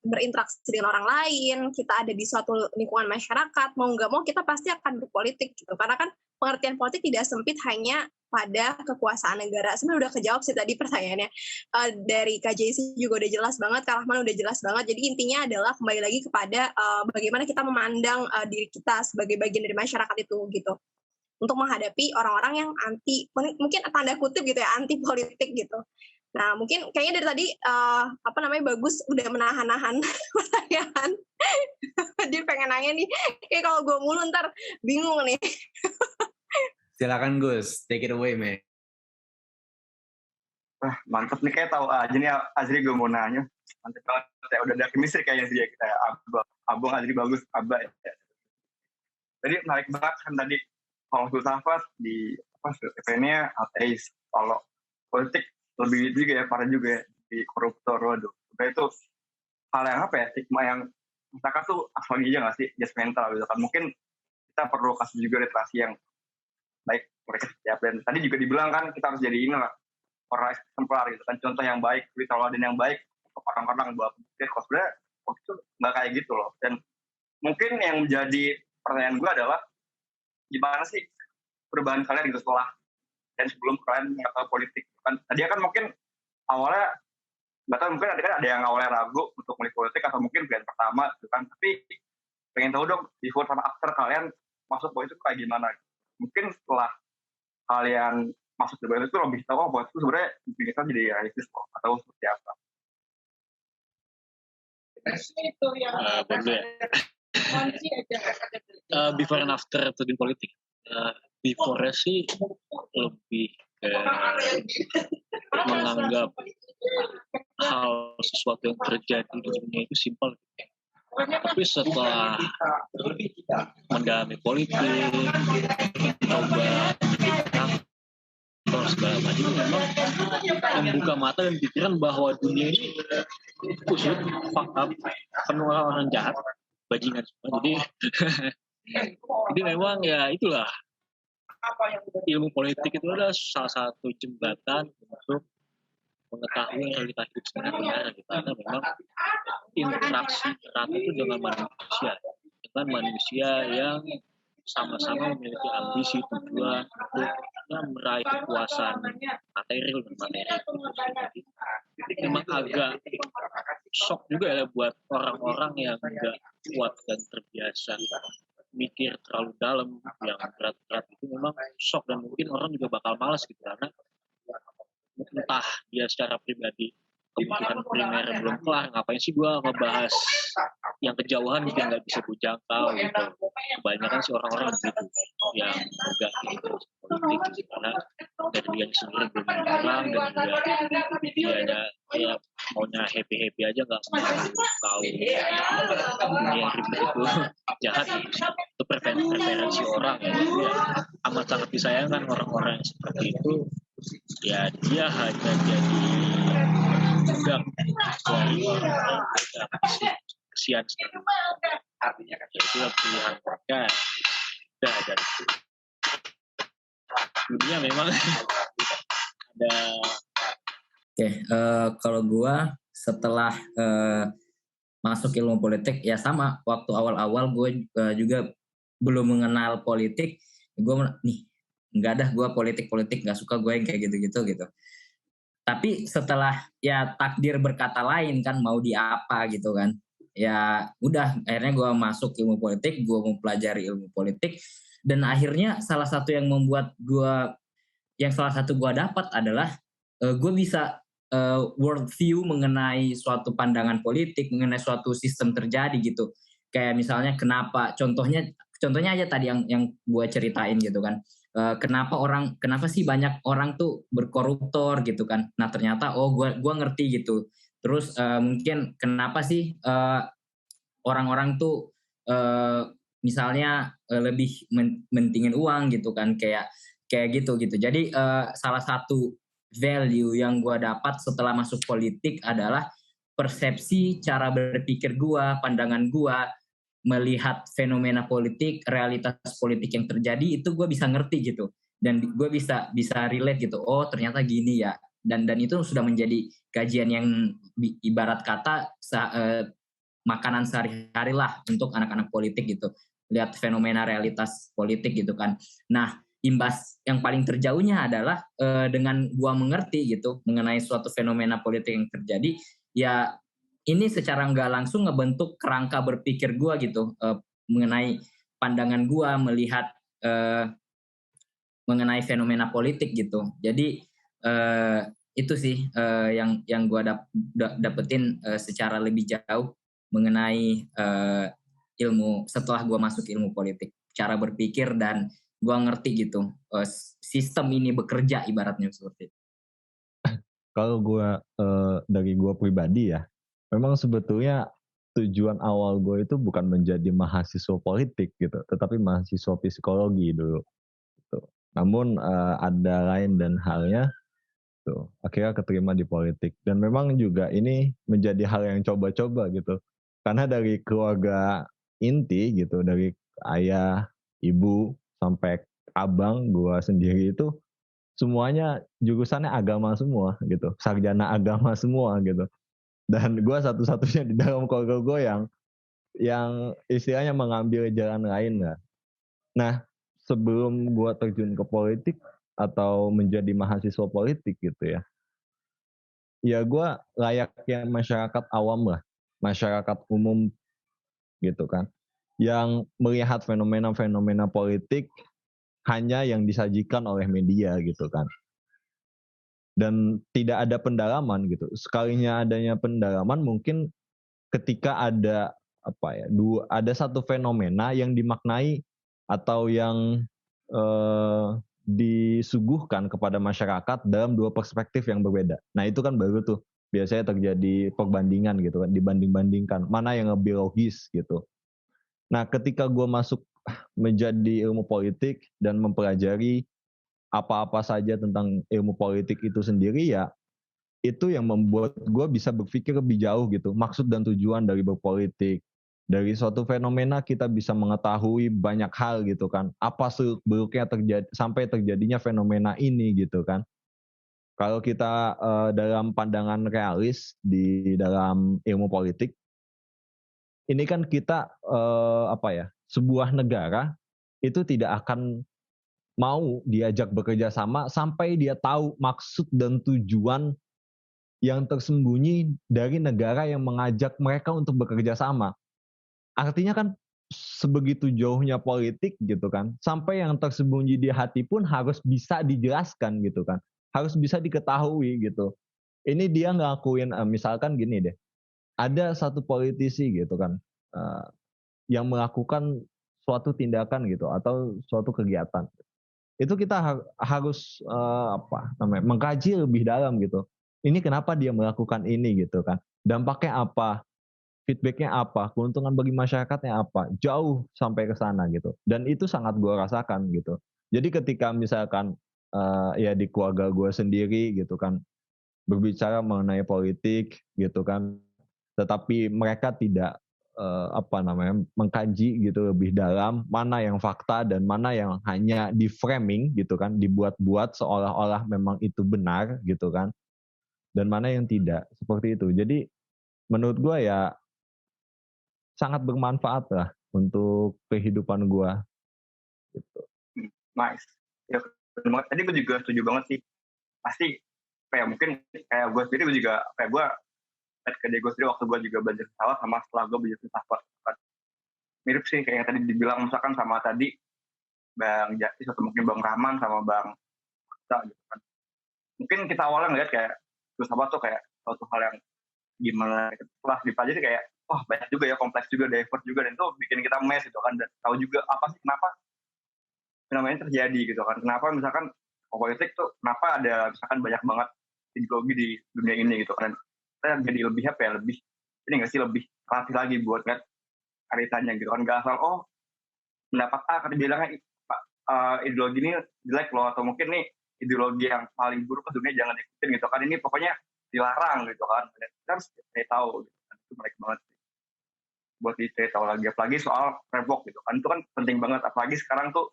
F: berinteraksi dengan orang lain, kita ada di suatu lingkungan masyarakat, mau nggak mau kita pasti akan berpolitik gitu. Karena kan pengertian politik tidak sempit hanya pada kekuasaan negara. Sebenarnya udah kejawab sih tadi pertanyaannya. Dari KJC juga udah jelas banget, Kak Rahman udah jelas banget. Jadi intinya adalah kembali lagi kepada bagaimana kita memandang diri kita sebagai bagian dari masyarakat itu gitu. Untuk menghadapi orang-orang yang anti, mungkin tanda kutip gitu ya, anti politik gitu. Nah, mungkin kayaknya dari tadi Bagus udah menahan-nahan pertanyaan. Dia pengen nanya nih, kayak kalau gue mulu ntar bingung nih.
A: Silakan Gus, take it away, man.
E: Mantap nih, kayak tahu aja nih Azri gue mau nanya. Mantap banget, udah ada chemistry kayaknya sih ya kita. Abang Azri bagus, Abah ya. Jadi menarik banget kan tadi kalau filsafat di eventnya ateis, kalau politik lebih juga ya, parah juga ya, di koruptor. Waduh, itu hal yang apa ya, stigma yang masyarakat tuh asal aja nggak sih, just mental gitu kan. Mungkin kita perlu kasih juga literasi yang baik mereka setiap, dan tadi juga dibilang kan kita harus jadi ini lah, orang eksemplar gitu kan, contoh yang baik, tauladan yang baik untuk orang-orang buat pikir. Kalau sebenarnya waktu itu nggak kayak gitu loh. Dan mungkin yang menjadi pertanyaan gue adalah gimana sih perubahan kalian gitu setelah dan sebelum kalian menyapa politik kan. Tadi kan mungkin awalnya bahkan mungkin ada yang awalnya ragu untuk mulai politik atau mungkin pilihan pertama gitu kan, tapi pengen tahu dong before sama after kalian masuk politik kayak gimana. Mungkin setelah kalian masuk ke politik itu lebih tahu politik itu sebenarnya bisa jadi realistis atau seperti apa.
D: Before and after terjun politik. Before sih lebih menganggap hal sesuatu yang terjadi di dunia itu simpel. Tapi setelah mendalami politik, coba segala macam, memang membuka mata dan pikiran bahwa dunia ini kusut, fuck up, penuh orang jahat, bajingan semua. Jadi memang ya itulah, ilmu politik itu adalah salah satu jembatan untuk mengetahui realitas hidup sebenarnya, di mana memang interaksi erat itu dengan manusia yang sama-sama memiliki ambisi, tujuan untuk meraih kepuasan material dan materi. Memang agak shock juga ya buat orang-orang yang nggak kuat dan terbiasa mikir terlalu dalam yang berat-berat itu. Memang shock, dan mungkin orang juga bakal malas gitu, karena entah dia secara pribadi kebutuhan primer belum kelar, ngapain sih gue ngebahas yang kejauhan yang nggak bisa gue jangkau gitu. Kebanyakan sih orang-orang begitu yang enggak gitu politik, karena dari dia sendiri belum berkembang, dan juga dia ada ya maunya happy aja, nggak mau tahu dunia yang ribet itu jahat gitu sih. Itu preferensi orang ya. Jadi ya amat sangat disayangkan orang-orang yang seperti itu. Ya dia hanya jadi budak dari orang yang kesian sekali. Artinya kan itu pilihan mereka. Udah dari itu. Dunia memang ada.
C: Oke, kalau gua setelah masuk ilmu politik ya sama, waktu awal-awal gue juga belum mengenal politik, gue nih nggak ada, gue politik nggak suka gue yang kayak gitu. Tapi setelah ya takdir berkata lain kan, mau di apa gitu kan, ya udah akhirnya gue masuk ilmu politik, gue mau pelajari ilmu politik, dan akhirnya salah satu yang membuat gue, yang salah satu gue dapat adalah gue bisa world view mengenai suatu pandangan politik, mengenai suatu sistem terjadi gitu. Kayak misalnya kenapa, contohnya aja tadi yang gue ceritain gitu kan. Kenapa sih banyak orang tuh berkoruptor gitu kan. Nah ternyata gue ngerti gitu. Terus mungkin kenapa sih orang-orang tuh misalnya lebih mentingin uang gitu kan, kayak gitu. Jadi salah satu value yang gue dapat setelah masuk politik adalah persepsi, cara berpikir gue, pandangan gue melihat fenomena politik, realitas politik yang terjadi, itu gue bisa ngerti gitu, dan gue bisa relate gitu. Oh ternyata gini ya, dan itu sudah menjadi kajian yang ibarat kata makanan sehari-hari lah untuk anak-anak politik gitu, lihat fenomena realitas politik gitu kan. Nah imbas yang paling terjauhnya adalah dengan gue mengerti gitu mengenai suatu fenomena politik yang terjadi, ya ini secara nggak langsung ngebentuk kerangka berpikir gue gitu, mengenai pandangan gue melihat mengenai fenomena politik gitu. Jadi itu sih yang gue dapetin secara lebih jauh mengenai ilmu setelah gue masuk ilmu politik, cara berpikir, dan gue ngerti gitu sistem ini bekerja ibaratnya seperti itu.
B: Kalau gue dari gue pribadi ya, memang sebetulnya tujuan awal gue itu bukan menjadi mahasiswa politik gitu, tetapi mahasiswa psikologi dulu. Gitu. Namun ada lain dan halnya, tuh akhirnya keterima di politik. Dan memang juga ini menjadi hal yang coba-coba gitu. Karena dari keluarga inti gitu, dari ayah, ibu, sampai abang gue sendiri itu semuanya jurusannya agama semua gitu, sarjana agama semua gitu. Dan gue satu-satunya di dalam keluarga gue yang istilahnya mengambil jalan lain lah. Nah, sebelum gue terjun ke politik atau menjadi mahasiswa politik gitu ya gue layaknya masyarakat awam lah, masyarakat umum gitu kan, yang melihat fenomena-fenomena politik hanya yang disajikan oleh media gitu kan. Dan tidak ada pendalaman gitu. Sekalinya adanya pendalaman mungkin ketika ada ada satu fenomena yang dimaknai atau yang disuguhkan kepada masyarakat dalam dua perspektif yang berbeda. Nah itu kan baru tuh biasanya terjadi perbandingan gitu kan, dibanding-bandingkan mana yang lebih logis gitu. Nah ketika gue masuk menjadi ilmu politik dan mempelajari apa-apa saja tentang ilmu politik itu sendiri ya, itu yang membuat gue bisa berpikir lebih jauh gitu, maksud dan tujuan dari berpolitik. Dari suatu fenomena kita bisa mengetahui banyak hal gitu kan, apa seluk-beluknya terjadi sampai terjadinya fenomena ini gitu kan. Kalau kita dalam pandangan realis di dalam ilmu politik, ini kan kita sebuah negara itu tidak akan mau diajak bekerja sama sampai dia tahu maksud dan tujuan yang tersembunyi dari negara yang mengajak mereka untuk bekerja sama. Artinya kan sebegitu jauhnya politik gitu kan, sampai yang tersembunyi di hati pun harus bisa dijelaskan gitu kan, harus bisa diketahui gitu. Ini dia ngelakuin, misalkan gini deh, ada satu politisi gitu kan, yang melakukan suatu tindakan gitu atau suatu kegiatan. Itu kita harus mengkaji lebih dalam gitu. Ini kenapa dia melakukan ini gitu kan? Dampaknya apa? Feedbacknya apa? Keuntungan bagi masyarakatnya apa? Jauh sampai ke sana gitu. Dan itu sangat gue rasakan gitu. Jadi ketika misalkan di keluarga gue sendiri gitu kan berbicara mengenai politik gitu kan, tetapi mereka tidak mengkaji gitu lebih dalam mana yang fakta dan mana yang hanya di framing gitu kan, dibuat-buat seolah-olah memang itu benar gitu kan, dan mana yang tidak, seperti itu. Jadi menurut gue ya sangat bermanfaat lah untuk kehidupan gue gitu.
E: Nice. Ya, tadi gue juga setuju banget sih. Pasti kayak mungkin kayak gue sendiri juga kayak gue gue sendiri waktu gue juga belajar filsafat sama setelah gue belajar filsafat kan mirip sih kayak yang tadi dibilang, misalkan sama tadi Bang Jatis atau mungkin Bang Rahman sama Bang Kita gitu kan. Mungkin kita awalnya ngeliat kayak filsafat tuh kayak suatu hal yang gimana, setelah dipelajari kayak banyak juga ya, kompleks juga, diverse juga, dan itu bikin kita mes gitu kan, dan tahu juga apa sih kenapa fenomena terjadi gitu kan, kenapa misalkan politik tuh kenapa ada misalkan banyak banget ideologi di dunia ini gitu kan. Kita jadi lebih lebih ini nggak sih, lebih latih lagi buat lihat karitanya gitu kan, nggak asal pendapat A kan bilangnya ideologi ini jelek loh, atau mungkin nih ideologi yang paling buruk ke dunia jangan ikutin gitu kan, ini pokoknya dilarang gitu kan. Kita harus cari tahu gitu kan, itu menarik banget sih buat dicari tahu lagi, apalagi soal revoke gitu kan, itu kan penting banget, apalagi sekarang tuh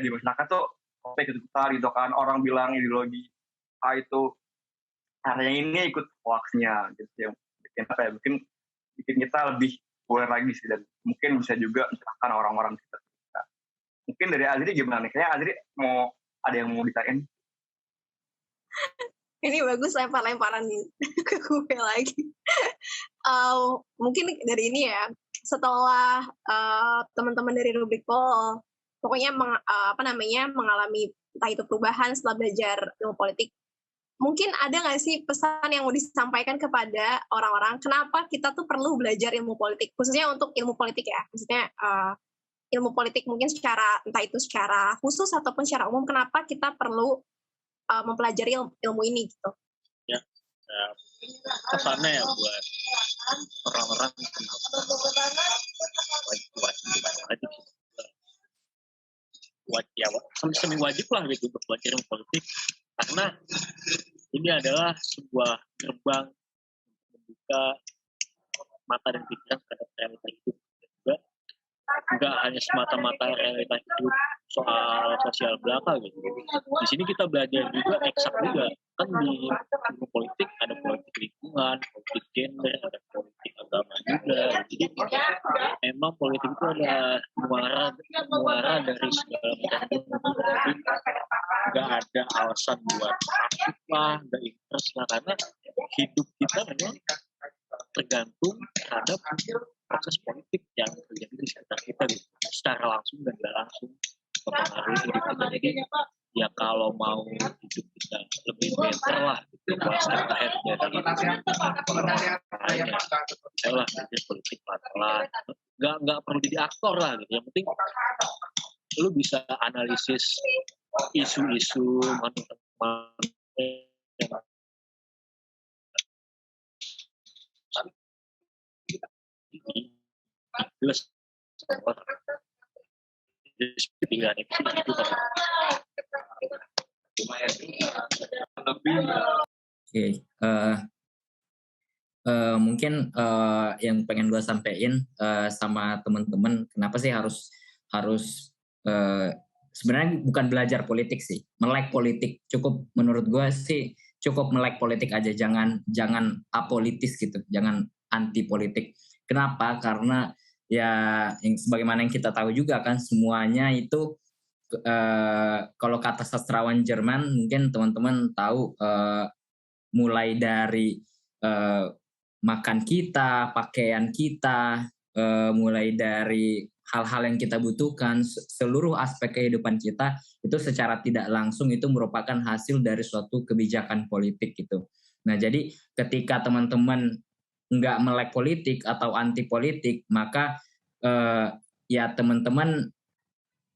E: di masyarakat tuh ikut-ikutan gitu kan, orang bilang ideologi A itu yang ini ikut hoaxnya gitu, yang bikin bikin kita lebih aware lagi sih, dan mungkin bisa juga mencerahkan orang-orang sekitar kita. Mungkin dari Azri gimana nih? Kayaknya Azri ada yang mau ditanyain.
F: Ini bagus lempar-lemparan ke gue lagi. Mungkin dari ini ya, setelah teman-teman dari Rubrik Pol pokoknya mengalami entah itu perubahan setelah belajar ilmu politik, mungkin ada nggak sih pesan yang mau disampaikan kepada orang-orang kenapa kita tuh perlu belajar ilmu politik, khususnya untuk ilmu politik ya, maksudnya ilmu politik mungkin entah itu secara khusus ataupun secara umum, kenapa kita perlu mempelajari ilmu ini gitu?
D: Ya, kesannya ya buat orang-orang wajib semi wajib lah gitu untuk belajar politik, karena ini adalah sebuah gerbang membuka mata dan pikiran terhadap realita hidup. Juga nggak hanya semata-mata realita hidup soal sosial belaka gitu. Di sini kita belajar juga eksak juga. Kan di ilmu politik ada politik lingkungan, politik gender, ada politik agama juga. Jadi memang politik itu ada muara dari segala macam. Nggak ada alasan buat takut lah, nggak interest lah, karena hidup kita memang tergantung terhadap proses politik yang terjadi di sekitar kita gitu, secara langsung dan tidak langsung mempengaruhi hidup kita. Jadi ya kalau mau hidup kita lebih better lah, one step ahead dari orang lainnya, saya lah belajar politik pelan-pelan, nggak perlu jadi aktor lah gitu. Yang penting lu bisa analisis isu-isu jelas pilihan itu
C: mungkin yang pengen gue sampein sama teman-teman, kenapa sih harus sebenarnya bukan belajar politik sih, melek politik. Cukup menurut gue sih cukup melek politik aja, jangan apolitis gitu, jangan anti politik. Kenapa? Karena ya sebagaimana yang kita tahu juga kan, semuanya itu kalau kata sastrawan Jerman mungkin teman-teman tahu, mulai dari makan kita, pakaian kita, mulai dari hal-hal yang kita butuhkan, seluruh aspek kehidupan kita itu secara tidak langsung itu merupakan hasil dari suatu kebijakan politik gitu. Nah, jadi ketika teman-teman nggak melek politik atau anti politik, maka ya teman-teman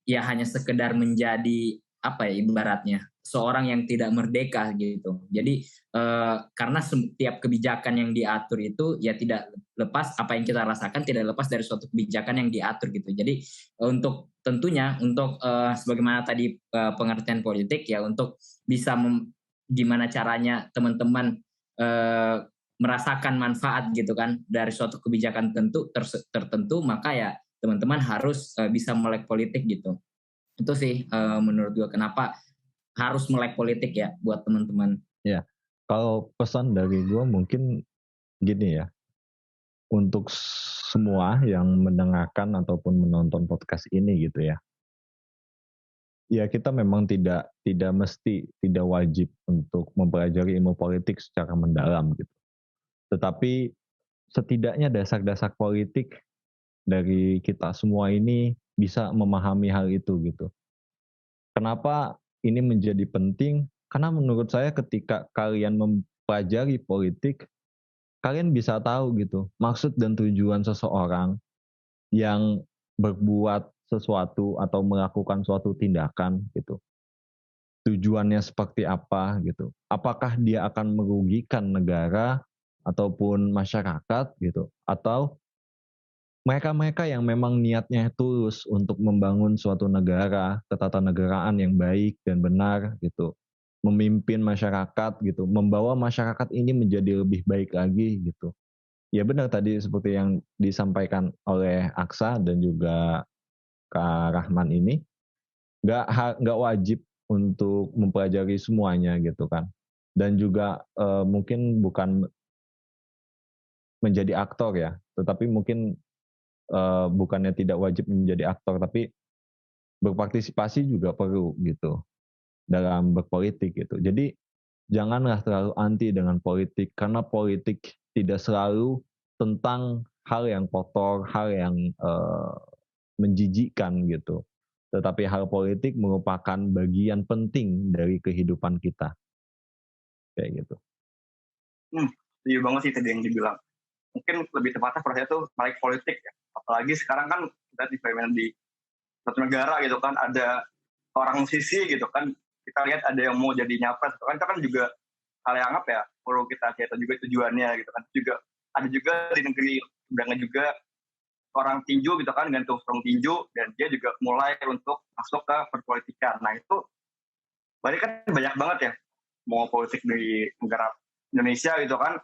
C: ya hanya sekedar menjadi apa ya, ibaratnya seorang yang tidak merdeka gitu. Jadi karena setiap kebijakan yang diatur itu ya tidak lepas, apa yang kita rasakan tidak lepas dari suatu kebijakan yang diatur gitu. Jadi untuk tentunya untuk sebagaimana tadi pengertian politik ya, untuk bisa gimana caranya teman-teman merasakan manfaat gitu kan dari suatu kebijakan tertentu, maka ya teman-teman harus bisa melek politik gitu. Itu sih menurut gue kenapa harus melek politik ya buat teman-teman.
B: Ya, kalau pesan dari gue mungkin gini ya, untuk semua yang mendengarkan ataupun menonton podcast ini gitu ya. Ya kita memang tidak wajib untuk mempelajari ilmu politik secara mendalam gitu. Tetapi setidaknya dasar-dasar politik dari kita semua ini bisa memahami hal itu gitu. Kenapa ini menjadi penting? Karena menurut saya ketika kalian mempelajari politik, kalian bisa tahu gitu maksud dan tujuan seseorang yang berbuat sesuatu atau melakukan suatu tindakan gitu. Tujuannya seperti apa gitu. Apakah dia akan merugikan negara ataupun masyarakat gitu, atau mereka-mereka yang memang niatnya tulus untuk membangun suatu negara, ketatanegaraan yang baik dan benar gitu, memimpin masyarakat gitu, membawa masyarakat ini menjadi lebih baik lagi gitu. Ya benar tadi seperti yang disampaikan oleh Aksa dan juga Kak Rahman ini, nggak wajib untuk mempelajari semuanya gitu kan, dan juga mungkin bukan menjadi aktor ya, tetapi mungkin bukannya tidak wajib menjadi aktor, tapi berpartisipasi juga perlu gitu dalam berpolitik gitu. Jadi janganlah terlalu anti dengan politik, karena politik tidak selalu tentang hal yang kotor, hal yang menjijikkan gitu. Tetapi hal politik merupakan bagian penting dari kehidupan kita. Kayak gitu.
E: Setuju banget sih tadi yang dibilang. Mungkin lebih tepatnya prosesnya tuh melek politik ya. Apalagi sekarang kan kita di satu negara gitu kan, ada orang musisi gitu kan, kita lihat ada yang mau jadi nyapres gitu kan, itu kan juga hal yang apa ya, perlu kita cari juga tujuannya gitu kan. Juga ada juga di negeri sedangkan juga orang tinju gitu kan, gantung sarung tinju, dan dia juga mulai untuk masuk ke perpolitikan. Nah itu berarti kan banyak banget ya, mau politik di negara Indonesia gitu kan,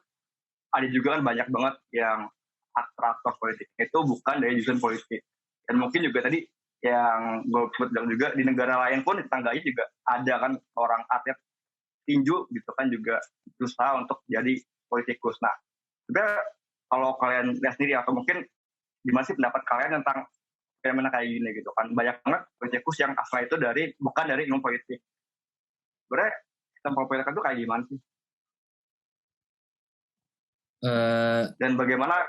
E: ada juga kan banyak banget yang aktor politik itu bukan dari jurusan politik. Dan mungkin juga tadi yang gue bilang juga di negara lain pun tetangganya juga ada kan orang atlet tinju gitu kan juga berusaha untuk jadi politikus. Nah sebenarnya kalau kalian lihat sendiri atau mungkin gimana sih pendapat kalian tentang fenomena kayak gini gitu kan, banyak banget politikus yang asal itu bukan dari ilmu politik. Sebenarnya sistem politik itu kayak gimana sih? Dan bagaimana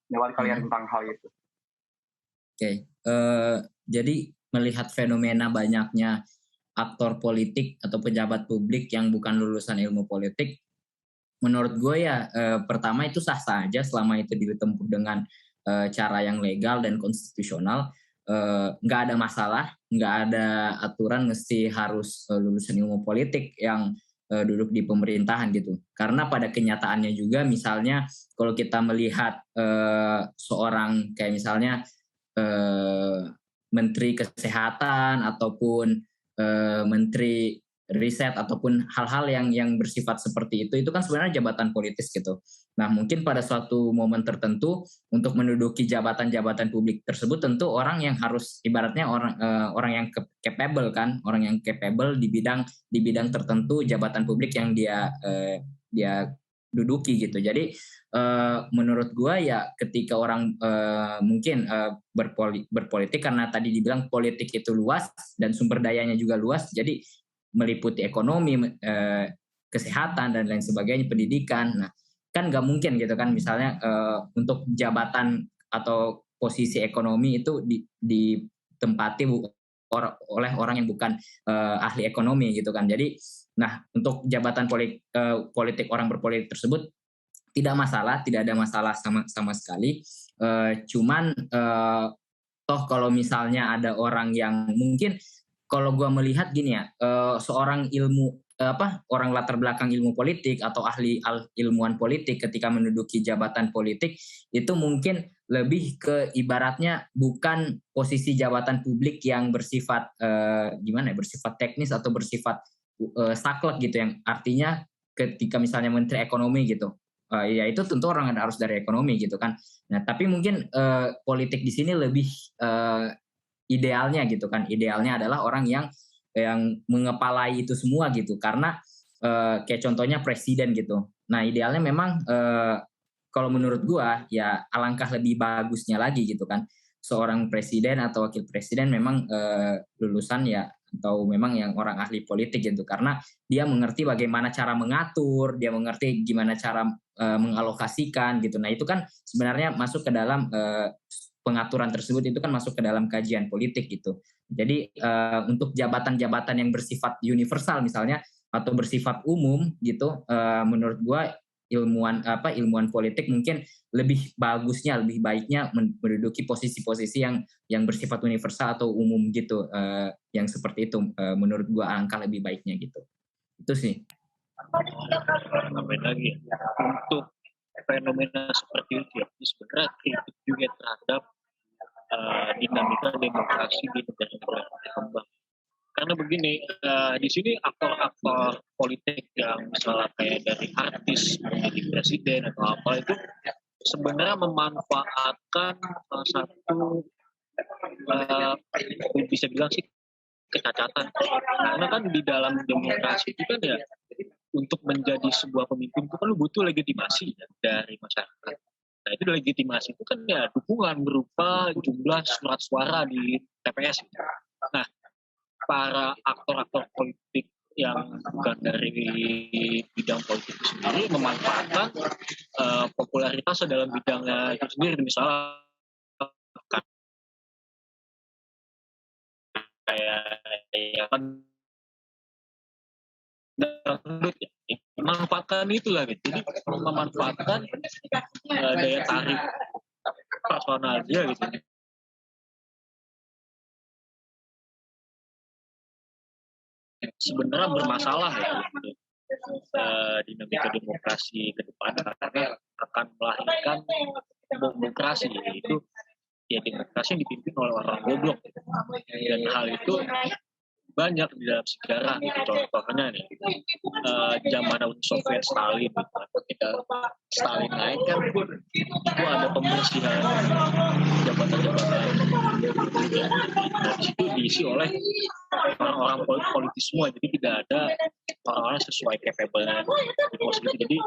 E: pendapat kalian tentang hal itu?
C: Jadi melihat fenomena banyaknya aktor politik atau pejabat publik yang bukan lulusan ilmu politik, menurut gue ya pertama itu sah-sah aja selama itu ditempuh dengan cara yang legal dan konstitusional. Nggak ada masalah, nggak ada aturan mesti harus lulusan ilmu politik yang duduk di pemerintahan gitu. Karena pada kenyataannya juga misalnya kalau kita melihat seorang kayak misalnya Menteri Kesehatan ataupun Menteri Riset ataupun hal-hal yang bersifat seperti itu kan sebenarnya jabatan politis gitu. Nah mungkin pada suatu momen tertentu untuk menduduki jabatan-jabatan publik tersebut tentu orang yang harus ibaratnya orang yang capable kan, orang yang capable di bidang tertentu jabatan publik yang dia duduki gitu. Jadi menurut gua ya ketika orang mungkin berpolitik karena tadi dibilang politik itu luas dan sumber dayanya juga luas, jadi meliputi ekonomi, kesehatan dan lain sebagainya, pendidikan. Nah, kan nggak mungkin gitu kan, misalnya untuk jabatan atau posisi ekonomi itu ditempati oleh orang yang bukan ahli ekonomi gitu kan. Jadi, nah untuk jabatan politik orang berpolitik tersebut tidak ada masalah sama sekali. Cuman toh kalau misalnya ada orang yang mungkin kalau gue melihat gini ya, seorang orang latar belakang ilmu politik atau ahli ilmuwan politik ketika menduduki jabatan politik itu mungkin lebih ke ibaratnya bukan posisi jabatan publik yang bersifat bersifat teknis atau bersifat saklek gitu, yang artinya ketika misalnya menteri ekonomi gitu, ya itu tentu orang harus dari ekonomi gitu kan. Nah tapi mungkin politik di sini lebih idealnya gitu kan, idealnya adalah orang yang mengepalai itu semua gitu, karena kayak contohnya presiden gitu. Nah idealnya memang kalau menurut gua ya alangkah lebih bagusnya lagi gitu kan, seorang presiden atau wakil presiden memang lulusan ya atau memang yang orang ahli politik gitu, karena dia mengerti bagaimana cara mengatur, dia mengerti gimana cara mengalokasikan gitu. Nah itu kan sebenarnya masuk ke dalam pengaturan tersebut, itu kan masuk ke dalam kajian politik gitu. Jadi untuk jabatan-jabatan yang bersifat universal misalnya atau bersifat umum gitu, menurut gua ilmuwan politik mungkin lebih baiknya menduduki posisi-posisi yang bersifat universal atau umum gitu, yang seperti itu menurut gua alangkah lebih baiknya gitu. Itu sih.
D: Tambahin lagi ya, untuk fenomena seperti itu ya, sebenarnya kritik juga terhadap dinamika demokrasi di negara-negara berkembang. Karena begini, di sini aktor-aktor politik yang misalnya kayak dari artis menjadi presiden atau apa itu sebenarnya memanfaatkan satu bisa bilang sih kecacatan. Karena kan di dalam demokrasi itu kan ya untuk menjadi sebuah pemimpin itu kan lu butuh legitimasi ya, dari masyarakat. Nah itu legitimasi itu kan ya dukungan berupa jumlah surat suara di TPS. Nah para aktor-aktor politik yang bukan dari bidang politik itu sendiri memanfaatkan popularitas dalam bidangnya itu sendiri, misalnya kayak memanfaatkan itulah gitu. Jadi memanfaatkan daya tarik personal dia gitu. Sebenarnya bermasalah ya gitu. dinamika demokrasi ke depan, karena akan melahirkan demokrasi, yaitu ya demokrasi yang dipimpin oleh orang goblok, dan hal itu banyak di dalam sejarah gitu. Contohnya nih zaman Uni Soviet Stalin gitu. Ketika Stalin naik kan itu ada pembersihan jabatan-jabatan, nah di situ diisi oleh orang-orang politis semua, jadi tidak ada orang-orang sesuai capable di pos itu. Jadi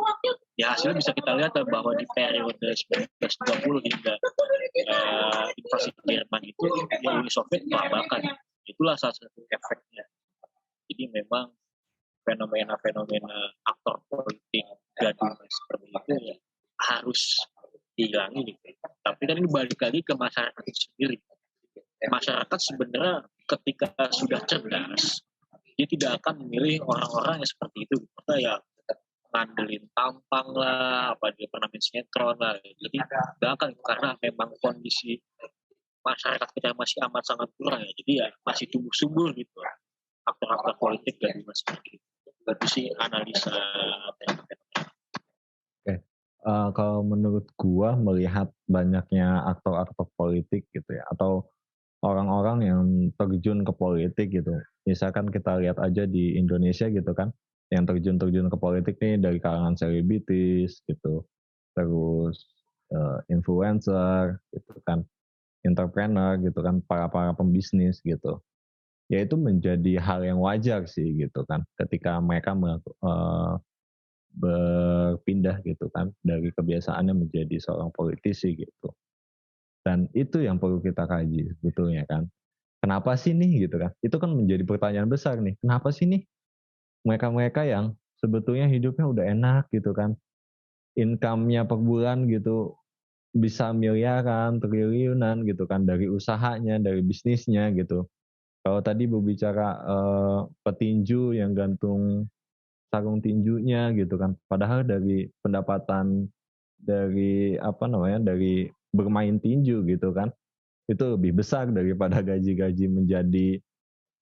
D: ya hasilnya bisa kita lihat bahwa di periode 1920 hingga invasi Jerman itu ya Uni Soviet melabakan. Itulah salah satu efeknya. Jadi memang fenomena-fenomena aktor politik gaduh seperti itu ya harus dihilangi gitu. Tapi kan ini balik lagi ke masyarakat itu sendiri. Masyarakat sebenarnya ketika sudah cerdas, dia tidak akan memilih orang-orang yang seperti itu. Karena ya ngandelin tampang lah, apa dia pernah main sinetron lah. Jadi nggak akan, karena memang kondisi masyarakat kita masih amat sangat kurang ya, jadi ya masih tumbuh subur gitu aktor-aktor politik dari masyarakat. Itu sih analisa.
B: Kalau menurut gua melihat banyaknya aktor-aktor politik gitu ya, atau orang-orang yang terjun ke politik gitu, misalkan kita lihat aja di Indonesia gitu kan, yang terjun ke politik nih dari kalangan selebritis gitu, terus influencer gitu kan, entrepreneur gitu kan, para pembisnis gitu. Ya itu menjadi hal yang wajar sih gitu kan, ketika mereka berpindah gitu kan dari kebiasaannya menjadi seorang politisi gitu. Dan itu yang perlu kita kaji sebetulnya kan. Kenapa sih nih gitu kan? Itu kan menjadi pertanyaan besar nih. Kenapa sih nih mereka-mereka yang sebetulnya hidupnya udah enak gitu kan, income-nya per bulan gitu bisa miliaran, triliunan gitu kan, dari usahanya, dari bisnisnya gitu. Kalau tadi berbicara petinju yang gantung sarung tinjunya gitu kan, padahal dari pendapatan dari dari bermain tinju gitu kan, itu lebih besar daripada gaji-gaji menjadi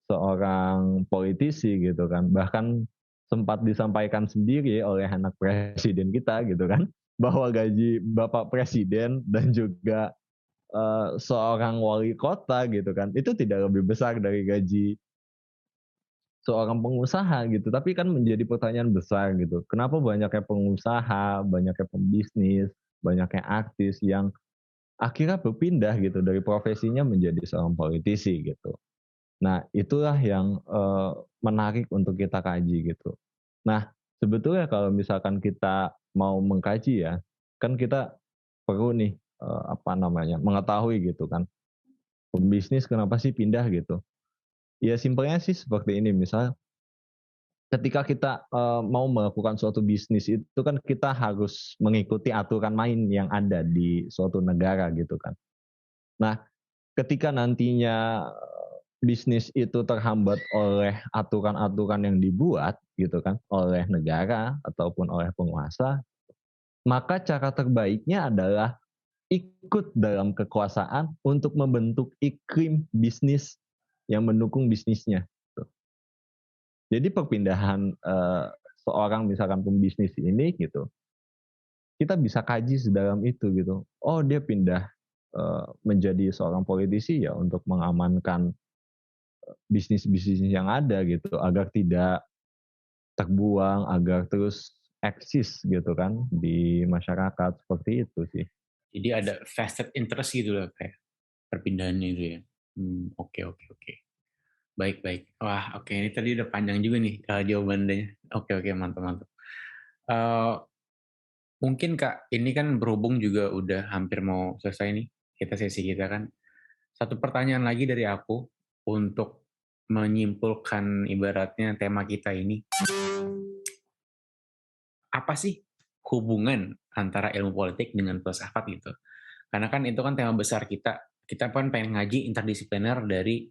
B: seorang politisi gitu kan. Bahkan sempat disampaikan sendiri oleh anak presiden kita gitu kan, bahwa gaji Bapak Presiden dan juga seorang wali kota gitu kan, itu tidak lebih besar dari gaji seorang pengusaha gitu. Tapi kan menjadi pertanyaan besar gitu, kenapa banyaknya pengusaha, banyaknya pembisnis, banyaknya artis yang akhirnya berpindah gitu dari profesinya menjadi seorang politisi gitu. Nah itulah yang menarik untuk kita kaji gitu. Nah sebetulnya kalau misalkan kita mau mengkaji ya, kan kita perlu nih mengetahui gitu kan, pembisnis kenapa sih pindah gitu. Ya simpelnya sih seperti ini, misal ketika kita mau melakukan suatu bisnis itu kan kita harus mengikuti aturan main yang ada di suatu negara gitu kan. Nah ketika nantinya bisnis itu terhambat oleh aturan-aturan yang dibuat gitu kan oleh negara ataupun oleh penguasa, maka cara terbaiknya adalah ikut dalam kekuasaan untuk membentuk iklim bisnis yang mendukung bisnisnya. Jadi perpindahan seorang misalkan pembisnis ini gitu, kita bisa kaji sedalam itu gitu. Oh dia pindah menjadi seorang politisi ya untuk mengamankan bisnis-bisnis yang ada gitu, agar tidak terbuang, agar terus eksis gitu kan di masyarakat, seperti itu sih.
A: Jadi ada vested interest gitu loh kayak perpindahannya itu ya. Oke. Baik. Wah, oke. Ini tadi udah panjang juga nih jawabannya. Oke, mantap. Mungkin Kak, ini kan berhubung juga udah hampir mau selesai nih sesi kita kan. Satu pertanyaan lagi dari aku untuk menyimpulkan ibaratnya tema kita ini. Apa sih hubungan antara ilmu politik dengan filsafat gitu? Karena kan itu kan tema besar kita. Kita kan pengen ngaji interdisipliner dari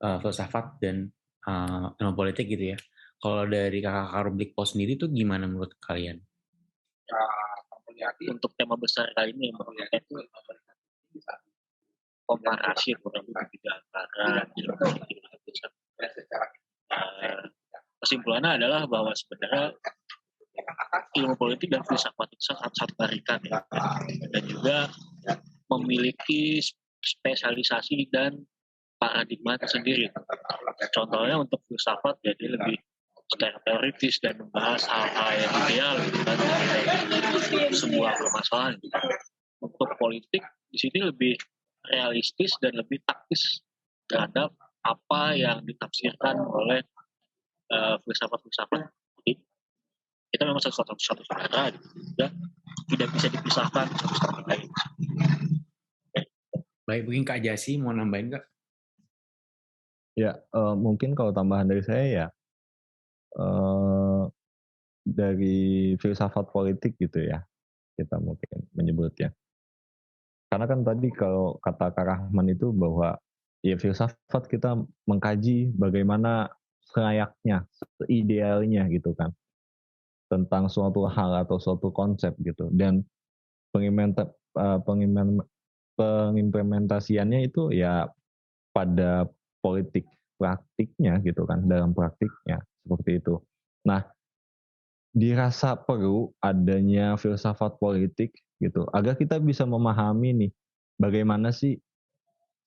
A: filsafat dan ilmu politik gitu ya. Kalau dari kakak Rublik Pol sendiri tuh gimana menurut kalian?
D: Untuk tema besar kali ini itu komparasi kurang lebih antara ilmu politik dan filsafat. Kesimpulannya adalah bahwa sebenarnya ilmu politik dan filsafat itu sangat berikan ya, dan juga memiliki spesialisasi dan paradigma tersendiri. Contohnya untuk filsafat jadi lebih secara teoritis dan membahas hal-hal yang ideal gitu kan, sebuah permasalahan gitu. Untuk politik di sini lebih realistis dan lebih taktis terhadap apa yang ditafsirkan oleh filsafat-filsafat. Jadi kita memang satu saudara gitu, ya, tidak bisa dipisahkan satu sama lain.
A: Baik, mungkin Kak Jasi mau nambahin Kak?
B: Ya, mungkin kalau tambahan dari saya ya, dari filsafat politik gitu ya, kita mungkin menyebutnya. Karena kan tadi kalau kata Kak Rahman itu bahwa ya filsafat kita mengkaji bagaimana selayaknya, seidealnya gitu kan, tentang suatu hal atau suatu konsep gitu. Dan pengimplementasiannya itu ya pada politik praktiknya gitu kan, dalam praktiknya seperti itu. Nah, dirasa perlu adanya filsafat politik gitu agar kita bisa memahami nih bagaimana sih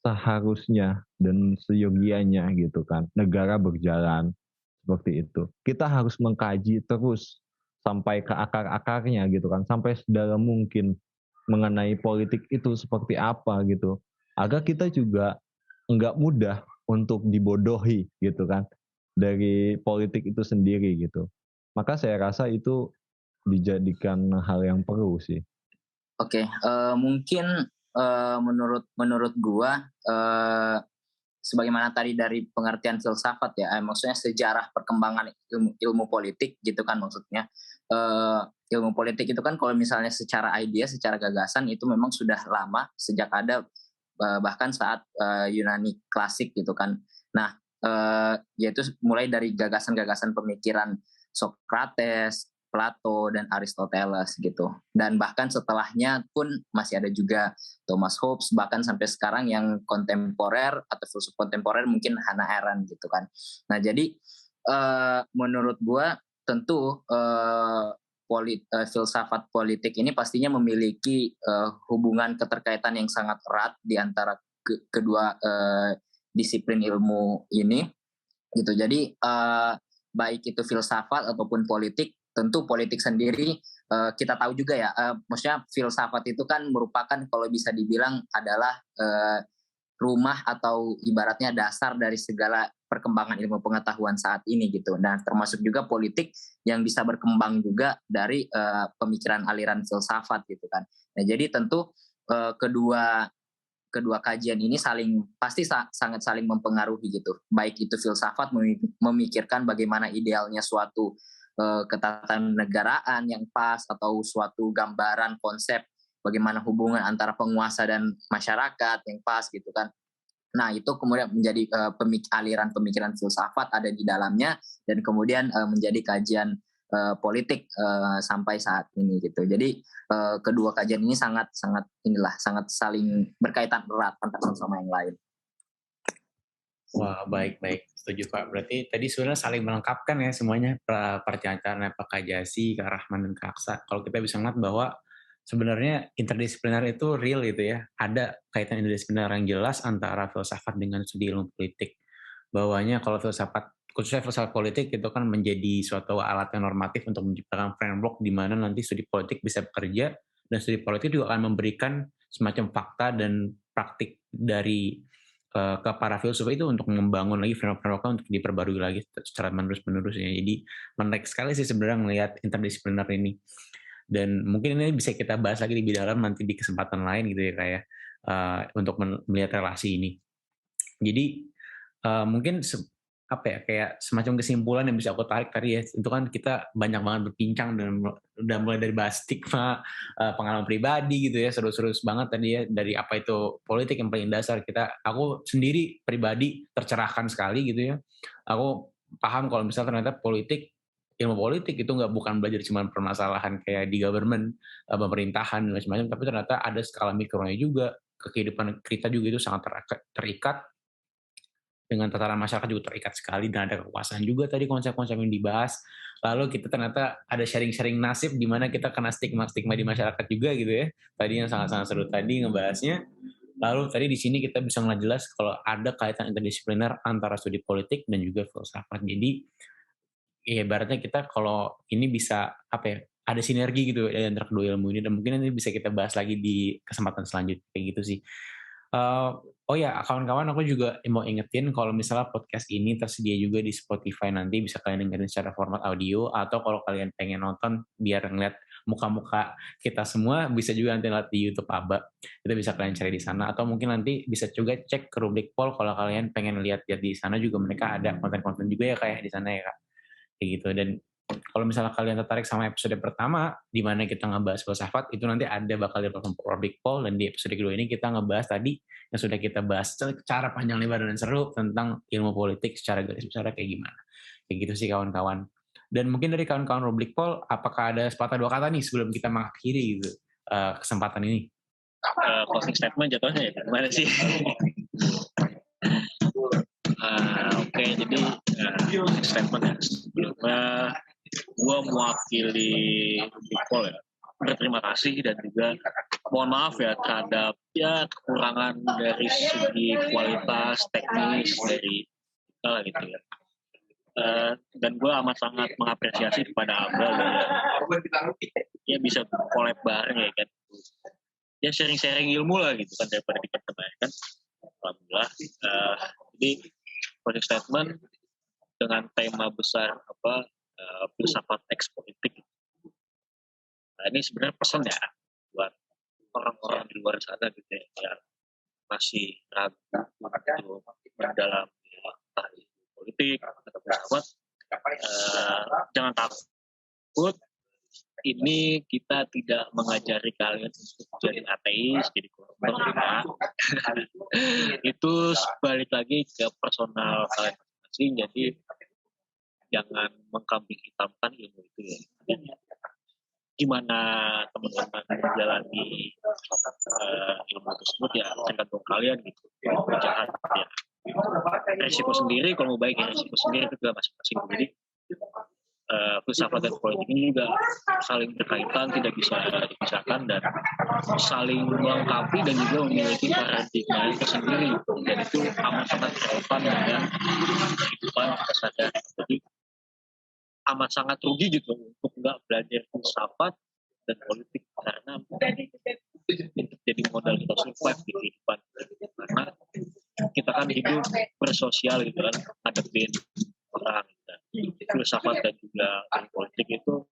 B: seharusnya dan seyogianya gitu kan negara berjalan seperti itu. Kita harus mengkaji terus sampai ke akar-akarnya gitu kan, sampai sedalam mungkin mengenai politik itu seperti apa gitu, agar kita juga enggak mudah untuk dibodohi gitu kan dari politik itu sendiri gitu. Maka saya rasa itu dijadikan hal yang perlu sih.
C: Oke, mungkin menurut gua sebagaimana tadi dari pengertian filsafat ya, maksudnya sejarah perkembangan ilmu politik gitu kan maksudnya. Ilmu politik itu kan kalau misalnya secara idea, secara gagasan itu memang sudah lama sejak ada bahkan saat Yunani klasik gitu kan. Nah, yaitu mulai dari gagasan-gagasan pemikiran Socrates, Plato, dan Aristoteles gitu. Dan bahkan setelahnya pun masih ada juga Thomas Hobbes, bahkan sampai sekarang yang kontemporer atau filsuf kontemporer mungkin Hannah Arendt gitu kan. Nah jadi menurut gua tentu filsafat politik ini pastinya memiliki hubungan keterkaitan yang sangat erat di antara kedua disiplin ilmu ini gitu. Jadi baik itu filsafat ataupun politik, tentu politik sendiri kita tahu juga ya, maksudnya filsafat itu kan merupakan kalau bisa dibilang adalah rumah atau ibaratnya dasar dari segala perkembangan ilmu pengetahuan saat ini gitu. Nah termasuk juga politik yang bisa berkembang juga dari pemikiran aliran filsafat gitu kan. Nah jadi tentu kedua kajian ini pasti sangat saling mempengaruhi gitu. Baik itu filsafat memikirkan bagaimana idealnya suatu ketatanegaraan yang pas atau suatu gambaran konsep bagaimana hubungan antara penguasa dan masyarakat yang pas gitu kan. Nah itu kemudian menjadi aliran pemikiran filsafat ada di dalamnya dan kemudian menjadi kajian politik sampai saat ini gitu. Jadi kedua kajian ini sangat saling berkaitan erat antara satu sama yang lain.
A: Wah, baik. Setuju Kak. Berarti tadi sebenarnya saling melengkapkan ya semuanya, pernyataan Pak Jasi, Kak Rahman, dan Kak Aksa. Kalau kita bisa melihat bahwa sebenarnya interdisipliner itu real gitu ya. Ada kaitan interdisipliner yang jelas antara filsafat dengan studi ilmu politik. Bahwanya kalau khususnya filsafat politik itu kan menjadi suatu alat yang normatif untuk menciptakan framework di mana nanti studi politik bisa bekerja, dan studi politik juga akan memberikan semacam fakta dan praktik dari ke para filsuf itu untuk membangun lagi framework-frameworknya untuk diperbarui lagi secara menerus-menerus ya. Jadi menarik sekali sih sebenarnya melihat interdisipliner ini. Dan mungkin ini bisa kita bahas lagi lebih dalam nanti di kesempatan lain gitu ya kayak untuk melihat relasi ini. Jadi mungkin kayak semacam kesimpulan yang bisa aku tarik tadi ya, itu kan kita banyak banget berbincang dan udah mulai dari bahas stigma, pengalaman pribadi gitu ya, seru-seru banget tadi ya, dari apa itu politik yang paling dasar. Aku sendiri pribadi tercerahkan sekali gitu ya. Aku paham kalau misalnya ternyata ilmu politik itu bukan belajar cuma permasalahan kayak di government, pemerintahan dan macam-macam, tapi ternyata ada skala mikronya juga, kehidupan kita juga itu sangat terikat. dengan tataran masyarakat juga terikat sekali dan ada kekuasaan juga tadi konsep-konsep yang dibahas. Lalu kita ternyata ada sharing-sharing nasib di mana kita kena stigma-stigma di masyarakat juga gitu ya. Tadi yang sangat-sangat seru tadi ngebahasnya. Lalu tadi di sini kita bisa ngeliat jelas kalau ada kaitan interdisipliner antara studi politik dan juga filsafat. Jadi ya ibaratnya kita kalau ini bisa apa ya, ada sinergi gitu ya antara kedua ilmu ini, dan mungkin nanti bisa kita bahas lagi di kesempatan selanjutnya kayak gitu sih. Oh ya, kawan-kawan, aku juga mau ingetin kalau misalnya podcast ini tersedia juga di Spotify, nanti bisa kalian dengerin secara format audio, atau kalau kalian pengen nonton biar ngeliat muka-muka kita semua, bisa juga nanti lihat di YouTube Aba. Itu bisa kalian cari di sana, atau mungkin nanti bisa juga cek ke Rubrik Poll kalau kalian pengen lihat di sana juga, mereka ada konten-konten juga ya kayak di sana ya Kak. Kayak gitu. Dan kalau misalnya kalian tertarik sama episode pertama di mana kita ngebahas filsafat, itu nanti ada bakal di platform Rubrik Poll, dan di episode kedua ini kita ngebahas tadi yang sudah kita bahas secara panjang lebar dan seru tentang ilmu politik secara garis besar kayak gimana. Kayak gitu sih kawan-kawan. Dan mungkin dari kawan-kawan Rubrik Poll, apakah ada sepatah dua kata nih sebelum kita mengakhiri gitu kesempatan ini?
D: Closing statement jatuhnya ya gimana sih? Oke, jadi statement ya sebelumnya gue mewakili Bipol ya, berterima kasih dan juga mohon maaf ya terhadap ya kekurangan dari segi kualitas teknis dari kita lah gitu ya. Dan gue amat sangat mengapresiasi kepada Abel ya bisa collab bareng ya kan, ya sharing-sharing ilmu lah gitu kan daripada diperdebatkan. Alhamdulillah. Jadi project statement dengan tema besar filsafat eks politik. Nah, ini sebenarnya pesan ya buat orang-orang di luar sana gitu ya, yang masih ragu untuk mendalami entah politik atau filsafat. Jangan takut. Ini kita tidak mengajari kalian untuk jadi ateis, jadi koruptor, tidak. Itu balik lagi ke personal kalian masing-masing. Jadi jangan mengkambing hitamkan ilmu itu ya. Gimana teman-teman menjalani ilmu tersebut ya tergantung kalian gitu. Jahat ya. Resiko sendiri, kalau mau baik ya resiko sendiri itu juga masing-masing. Jadi filsafat dan politik ini juga saling berkaitan, tidak bisa dipisahkan dan saling melengkapi dan juga memiliki paradigma yang tersendiri, dan itu amat sangat relevan dengan kehidupan kita sehari. Jadi amat sangat rugi gitu untuk nggak belajar filsafat dan politik, karena untuk jadi modal kita survive di kehidupan, karena kita kan hidup bersosial gitu kan, hadapin orang. Filsafat dan juga politik itu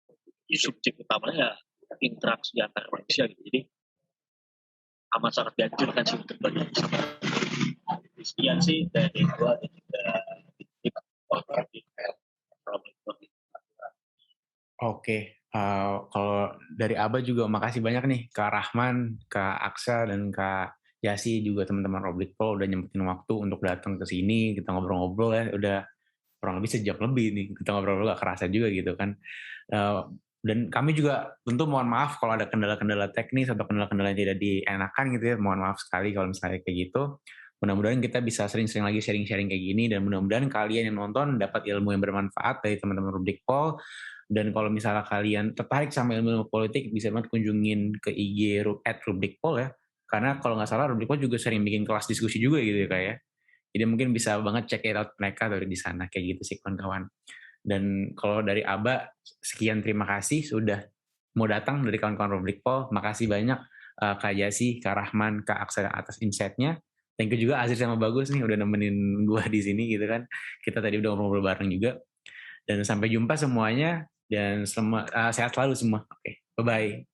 D: subjek utamanya interaksi antar manusia gitu. Jadi amat sangat dianjurkan sih untuk belajar filsafat. Sekian sih dari gua dan juga
A: Oke, kalau dari Aba juga makasih banyak nih Kak Rahman, Kak Aksa, dan Kak Yasi, juga teman-teman Rubrik Poll udah nyempetin waktu untuk datang ke sini, kita ngobrol-ngobrol ya, udah kurang lebih sejam lebih nih, kita ngobrol gak kerasa juga gitu kan. Dan kami juga tentu mohon maaf kalau ada kendala-kendala teknis atau kendala-kendala yang tidak dienakan gitu ya, mohon maaf sekali kalau misalnya kayak gitu. Mudah-mudahan kita bisa sering-sering lagi sharing-sharing kayak gini, dan mudah-mudahan kalian yang nonton dapat ilmu yang bermanfaat dari teman-teman Rubrik Poll. Dan kalau misalnya kalian tertarik sama ilmu politik, bisa banget kunjungin ke IG @rubrikpoll ya, karena kalau nggak salah Rubrik Poll juga sering bikin kelas diskusi juga gitu ya Kak ya. Jadi mungkin bisa banget check it out mereka dari di sana, kayak gitu sih kawan-kawan. Dan kalau dari Aba, sekian terima kasih sudah mau datang dari kawan-kawan Rubrik Poll. Makasih banyak Kak Yasi, Kak Rahman, Kak Aksa atas insight-nya. Thank you juga Azir sama Bagus nih udah nemenin gua di sini gitu kan. Kita tadi udah ngobrol bareng juga. Dan sampai jumpa semuanya, dan sehat selalu semua. Oke, bye-bye.